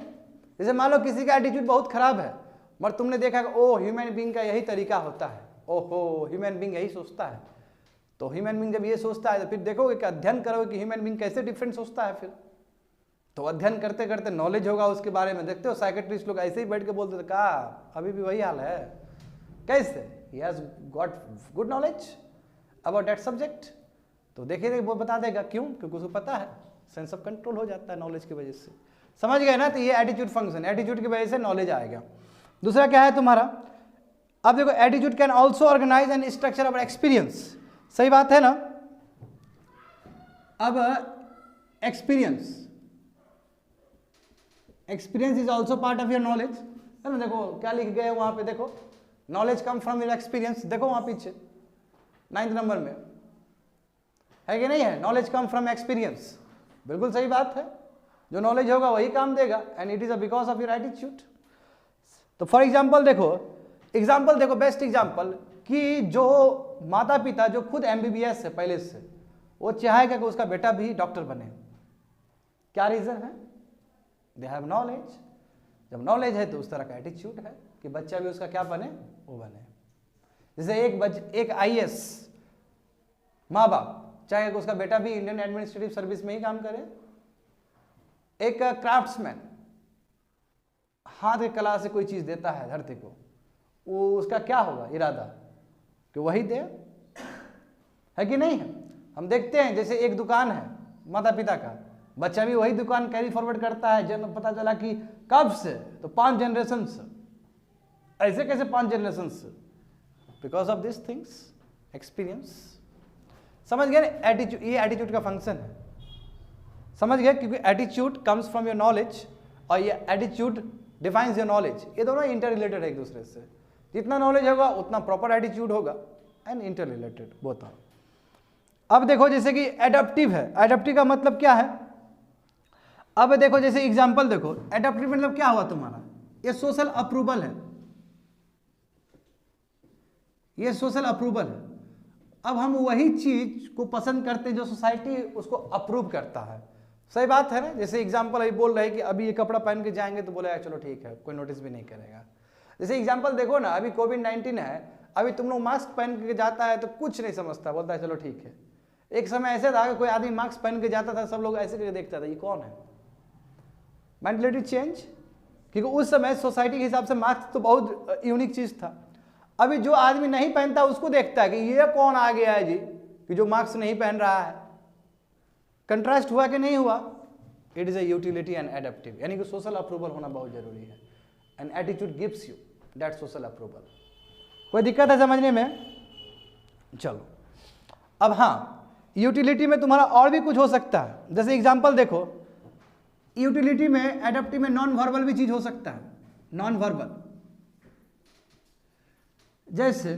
जैसे मान लो किसी का एटीट्यूड बहुत खराब है, मगर तुमने देखा कि ओ ह्यूमन बीइंग का यही तरीका होता है, ओहो ह्यूमन बीइंग यही सोचता है। तो ह्यूमन बीइंग जब ये सोचता है तो फिर देखोगे कि अध्ययन करोगे कि ह्यूमन बीइंग कैसे डिफरेंट सोचता है। फिर तो अध्ययन करते करते नॉलेज होगा उसके बारे में। देखते हो साइकेट्रिस्ट लोग ऐसे ही बैठ के बोलते थे, कहा अभी भी वही हाल है। कैसे? He has got good knowledge about that subject. तो देखिए वो बता देगा, क्यों? क्योंकि उसको पता है, सेंस ऑफ कंट्रोल हो जाता है नॉलेज की वजह से। समझ गए ना? तो ये एटीट्यूड फंक्शन, एटीट्यूड की वजह से नॉलेज आएगा। दूसरा क्या है तुम्हारा, अब देखो attitude can also organise and structure our experience. सही बात है ना? अब experience is also part of your knowledge, है ना? देखो क्या लिख गए वहां पे, देखो knowledge come from your experience. देखो वहां पीछे 9th नंबर में है कि नहीं है, नॉलेज कम फ्रॉम एक्सपीरियंस। बिल्कुल सही बात है, जो नॉलेज होगा वही काम देगा, and it is because of your attitude. तो फॉर एग्जाम्पल देखो बेस्ट एग्जाम्पल कि जो माता पिता जो खुद MBBS है पहले से, वो चाहेगा कि उसका बेटा भी डॉक्टर बने। क्या रीजन है? They have knowledge. जब नॉलेज है तो उस तरह का एटीट्यूड है कि बच्चा भी उसका क्या बने, वो बने। जैसे एक IAS माँ बाप चाहे कि उसका बेटा भी इंडियन एडमिनिस्ट्रेटिव सर्विस में ही काम करे। एक क्राफ्ट्समैन हाथ की कला से कोई चीज देता है धरती को, वो उसका क्या होगा इरादा कि वही दे, है कि नहीं है? हम देखते हैं जैसे एक दुकान है माता पिता का, बच्चा भी वही दुकान कैरी फॉरवर्ड करता है। जब पता चला कि कब से, तो 5 जनरेशन से। ऐसे कैसे 5 जनरेशन से? Because of this things, experience. समझ गए? एटीट्यूड, ये एटीट्यूड का फंक्शन है। समझ गए? क्योंकि attitude comes from your knowledge और ये एटीट्यूड डिफाइंस योर नॉलेज। ये दोनों इंटर रिलेटेड है एक दूसरे से। जितना नॉलेज होगा उतना प्रॉपर एटीट्यूड होगा, and interrelated both are. अब देखो जैसे कि एडप्टिव है। एडप्टिव का मतलब क्या है? अब देखो जैसे एग्जांपल देखो, एडप्टिव मतलब क्या हुआ तुम्हारा, ये सोशल अप्रूवल है, ये सोशल अप्रूवल है। अब हम वही चीज को पसंद करते हैं जो सोसाइटी उसको अप्रूव करता है। सही बात है ना? जैसे एग्जांपल अभी बोल रहे हैं कि अभी ये कपड़ा पहन के जाएंगे तो बोले चलो ठीक है, कोई नोटिस भी नहीं करेगा। जैसे एग्जांपल देखो ना, अभी कोविड-19 है, अभी तुम लोग मास्क पहन के जाता है तो कुछ नहीं समझता, बोलता है चलो ठीक है। एक समय ऐसे था कि कोई आदमी मास्क पहन के जाता था, सब लोग ऐसे करके देखता था ये कौन है। मेंटलिटी चेंज क्योंकि उस समय सोसाइटी के हिसाब से मास्क तो बहुत यूनिक चीज़ था। अभी जो आदमी नहीं पहनता उसको देखता है कि ये कौन आ गया है जी कि जो मास्क नहीं पहन रहा है। कंट्रास्ट हुआ कि नहीं हुआ? It is a utility and adaptive, यानी कि सोशल अप्रूवल होना बहुत जरूरी है। And attitude gives you that social approval. कोई दिक्कत है समझने में? चलो अब हाँ, यूटिलिटी में तुम्हारा और भी कुछ हो सकता है। जैसे एग्जांपल देखो, यूटिलिटी में एडेप्टिव में नॉन वर्बल भी चीज हो सकता है। नॉन वर्बल जैसे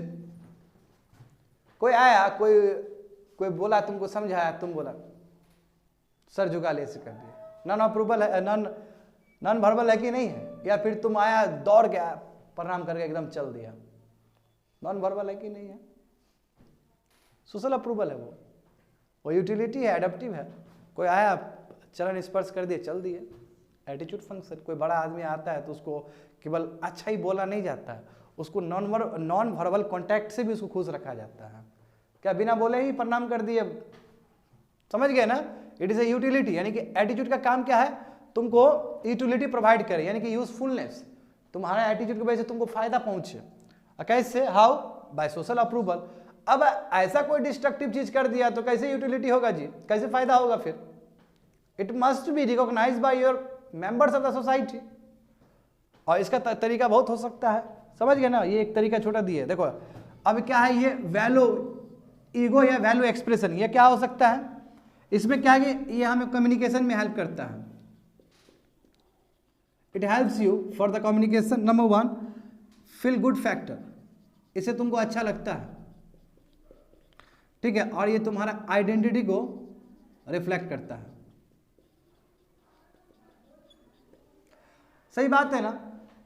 कोई आया, कोई बोला, तुमको समझाया, तुम बोला सर झुका ले, ऐसे कर दिया, नॉन अप्रूवल है, नॉन वर्बल है कि नहीं है? या फिर तुम आया, दौड़ गया, प्रणाम करके एकदम चल दिया, नॉन वर्बल है कि नहीं है? सोशल अप्रूवल है वो यूटिलिटी है, एडेप्टिव है। कोई आया, चलन स्पर्श कर दिए, चल दिए, एटीट्यूड फंक्शन। कोई बड़ा आदमी आता है तो उसको केवल अच्छा ही बोला नहीं जाता है, उसको नॉन वर्बल कॉन्टैक्ट से भी उसको खुश रखा जाता है। क्या बिना बोले ही प्रणाम कर दिए? समझ गए ना? इट इज ए यूटिलिटी, यानी कि एटीट्यूड का काम क्या है? तुमको यूटिलिटी प्रोवाइड करे, यानी कि यूजफुलनेस, तुम्हारा एटीट्यूड की वजह से तुमको फायदा पहुंचे। कैसे? हाउ? By social approval. अब ऐसा कोई डिस्ट्रक्टिव चीज कर दिया तो कैसे यूटिलिटी होगा जी? कैसे फायदा होगा फिर? It must be recognise by your members of the society. और इसका तरीका बहुत हो सकता है, समझ गए ना? ये एक तरीका छोटा दिया है। देखो अब क्या है, ये वैल्यू ईगो या वैल्यू एक्सप्रेशन, ये क्या हो सकता है? इसमें क्या है कि ये हमें कम्युनिकेशन में हेल्प करता है। It helps you for the communication. Number 1, feel good factor, इससे तुमको अच्छा लगता है, ठीक है, और ये तुम्हारा आइडेंटिटी को रिफ्लेक्ट करता है। सही बात है ना?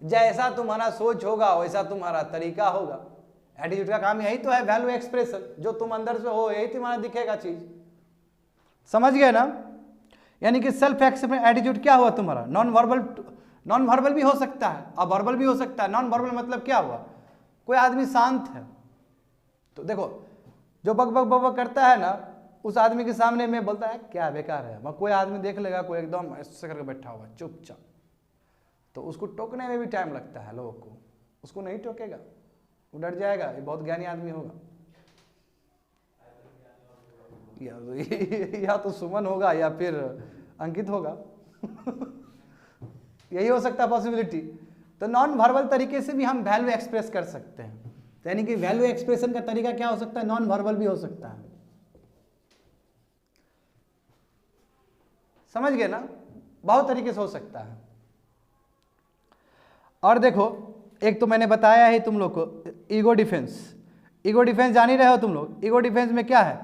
जैसा तुम्हारा सोच होगा वैसा तुम्हारा तरीका होगा। एटीट्यूड का काम यही तो है, वैल्यू एक्सप्रेशन। जो तुम अंदर से हो यही तुम्हारा दिखेगा चीज। समझ गए ना? यानी कि सेल्फ एक्सेप्टेंस एटीट्यूड क्या हुआ तुम्हारा? नॉन वर्बल भी हो सकता है और वर्बल भी हो सकता है। नॉन वर्बल मतलब क्या हुआ? कोई आदमी शांत है तो देखो, जो बक बक बक करता है ना, उस आदमी के सामने में बोलता है क्या बेकार है, कोई आदमी देख लेगा, कोई एकदम ऐसे करके बैठा हुआ चुपचाप, तो उसको टोकने में भी टाइम लगता है लोगों को। उसको नहीं टोकेगा, वो डर जाएगा, ये बहुत ज्ञानी आदमी होगा, या तो सुमन होगा या फिर अंकित होगा यही हो सकता है पॉसिबिलिटी। तो नॉन वर्बल तरीके से भी हम वैल्यू एक्सप्रेस कर सकते हैं। तो यानी कि वैल्यू एक्सप्रेशन का तरीका क्या हो सकता है? नॉन वर्बल भी हो सकता है। समझ गए ना? बहुत तरीके से हो सकता है। और देखो, एक तो मैंने बताया है तुम लोग को, ईगो डिफेंस। ईगो डिफेंस जान ही रहे हो तुम लोग। ईगो डिफेंस में क्या है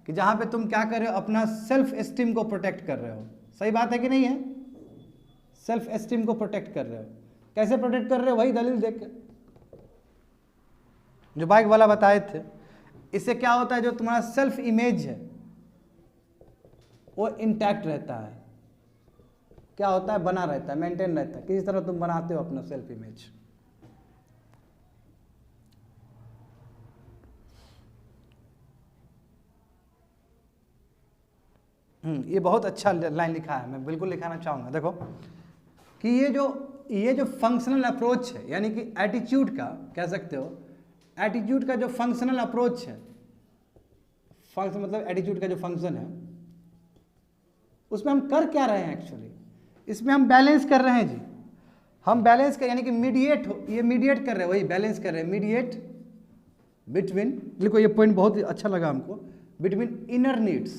कि जहां पे तुम क्या कर रहे हो, अपना सेल्फ एस्टीम को प्रोटेक्ट कर रहे हो। सही बात है कि नहीं है? सेल्फ एस्टीम को प्रोटेक्ट कर रहे हो। कैसे प्रोटेक्ट कर रहे हो? वही दलील देख के जो बाइक वाला बताए थे। इससे क्या होता है, जो तुम्हारा सेल्फ इमेज है वो इंटैक्ट रहता है। क्या होता है? बना रहता है, मेंटेन रहता है। किसी तरह तुम बनाते हो अपना सेल्फ इमेज। ये बहुत अच्छा लाइन लिखा है, मैं बिल्कुल लिखाना चाहूंगा। देखो कि ये जो फंक्शनल अप्रोच है, यानी कि एटीट्यूड का कह सकते हो, एटीट्यूड का जो फंक्शनल अप्रोच है, फंक्शन मतलब एटीट्यूड का जो फंक्शन है, उसमें हम कर क्या रहे हैं एक्चुअली? इसमें हम बैलेंस कर रहे हैं जी। हम बैलेंस कर, यानी कि मीडिएट हो, ये मीडिएट कर रहे हैं, वही बैलेंस कर रहे हैं। मीडिएट बिटवीन, देखो ये पॉइंट बहुत ही अच्छा लगा हमको, between inner needs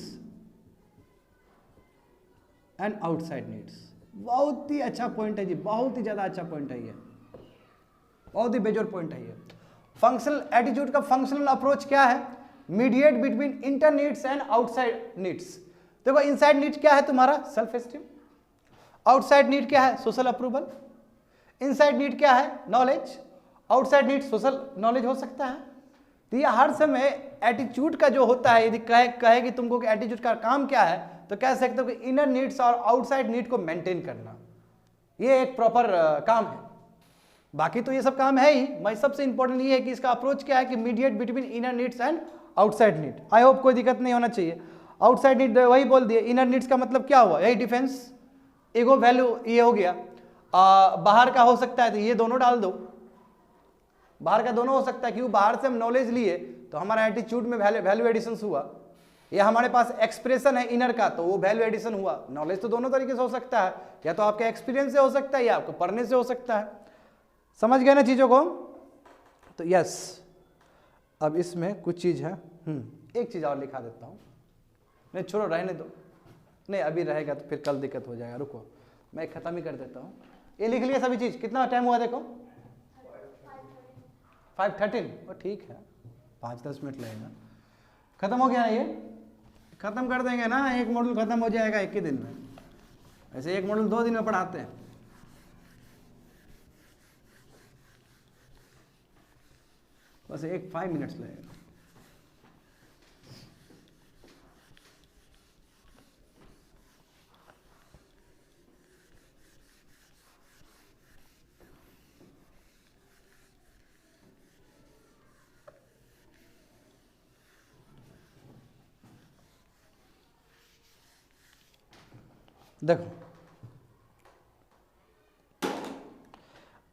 and outside needs. बहुत ही अच्छा पॉइंट है जी, बहुत ही ज्यादा अच्छा पॉइंट है ये, बहुत ही बेजोर पॉइंट है ये। फंक्शनल एटीट्यूड का फंक्शनल अप्रोच क्या है? Mediate between inter needs and outside needs. देखो इनसाइड नीड क्या है तुम्हारा? Self esteem. आउटसाइड नीड क्या है? Social approval. इनसाइड नीड क्या है? Knowledge. Outside need social knowledge हो सकता है। तो ये हर समय एटीट्यूड का जो होता है, यदि कहे कि तुमको कि एटीट्यूड का काम क्या है, तो कह सकते हो कि इनर नीड्स और आउटसाइड नीड को मेंटेन करना, ये एक प्रॉपर काम है। बाकी तो ये सब काम है ही, मैं सबसे इंपॉर्टेंट ये है कि इसका अप्रोच क्या है कि mediate between inner needs and outside need. I hope कोई दिक्कत नहीं होना चाहिए। आउटसाइड नीड वही बोल दिए, इनर नीड्स का मतलब क्या हुआ? यही डिफेंस, ईगो वैल्यू ये हो गया। बाहर का हो सकता है, तो ये दोनों डाल दो, बाहर का दोनों हो सकता है, क्योंकि बाहर से हम नॉलेज लिए तो हमारा एटीट्यूड में वैल्यू एडिशन हुआ, या हमारे पास एक्सप्रेशन है इनर का तो वो वैल्यू एडिशन हुआ। नॉलेज तो दोनों तरीके से हो सकता है, या तो आपके एक्सपीरियंस से हो सकता है या आपको पढ़ने से हो सकता है। समझ गए ना चीज़ों को? तो यस, अब इसमें कुछ चीज़ है, एक चीज़ और लिखा देता हूँ, नहीं छोड़ो रहने दो, नहीं अभी रहेगा तो फिर कल दिक्कत हो जाएगा, रुको मैं ख़त्म ही कर देता हूँ। ये लिख लिया सभी चीज़, कितना टाइम हुआ देखो 5:13, और ठीक है 5-10 मिनट लगेगा, खत्म हो गया ना, ये खत्म कर देंगे ना, एक मॉड्यूल खत्म हो जाएगा एक ही दिन में। ऐसे एक मॉड्यूल 2 दिन में पढ़ाते हैं। बस 5 मिनट्स लगेगा। देखो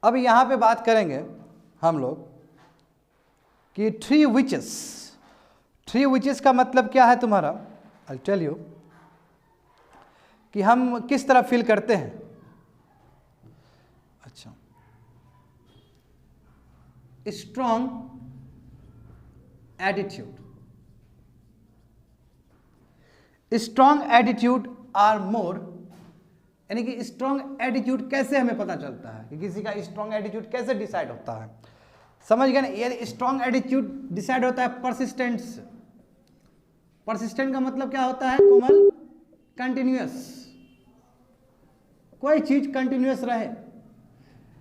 अब यहां पे बात करेंगे हम लोग कि थ्री विचेस का मतलब क्या है तुम्हारा, आई टेल यू, कि हम किस तरह फील करते हैं। अच्छा, स्ट्रॉन्ग एटीट्यूड आर मोर, यानी कि स्ट्रॉन्ग एटीट्यूड कैसे हमें पता चलता है कि किसी का स्ट्रॉन्ग एटीट्यूड कैसे डिसाइड होता है। समझ गए ना? ये स्ट्रॉन्ग एटीट्यूड डिसाइड होता है परसिस्टेंट से। परसिस्टेंट का मतलब क्या होता है कोमल? कंटिन्यूअस, कोई चीज कंटिन्यूअस रहे।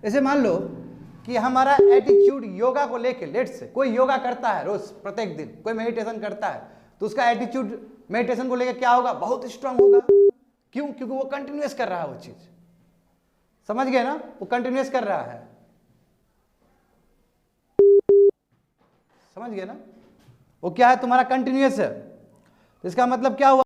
जैसे मान लो कि हमारा एटीट्यूड योगा को लेके, लेट से कोई योगा करता है रोज प्रत्येक दिन, कोई मेडिटेशन करता है, तो उसका एटीट्यूड मेडिटेशन को लेके क्या होगा? बहुत स्ट्रांग होगा। क्यों? क्योंकि वो कंटिन्यूअस कर रहा है वो चीज। समझ गए ना? वो कंटिन्यूअस कर रहा है, समझ गए ना? वो क्या है तुम्हारा? कंटिन्यूअस है। इसका मतलब क्या हुआ?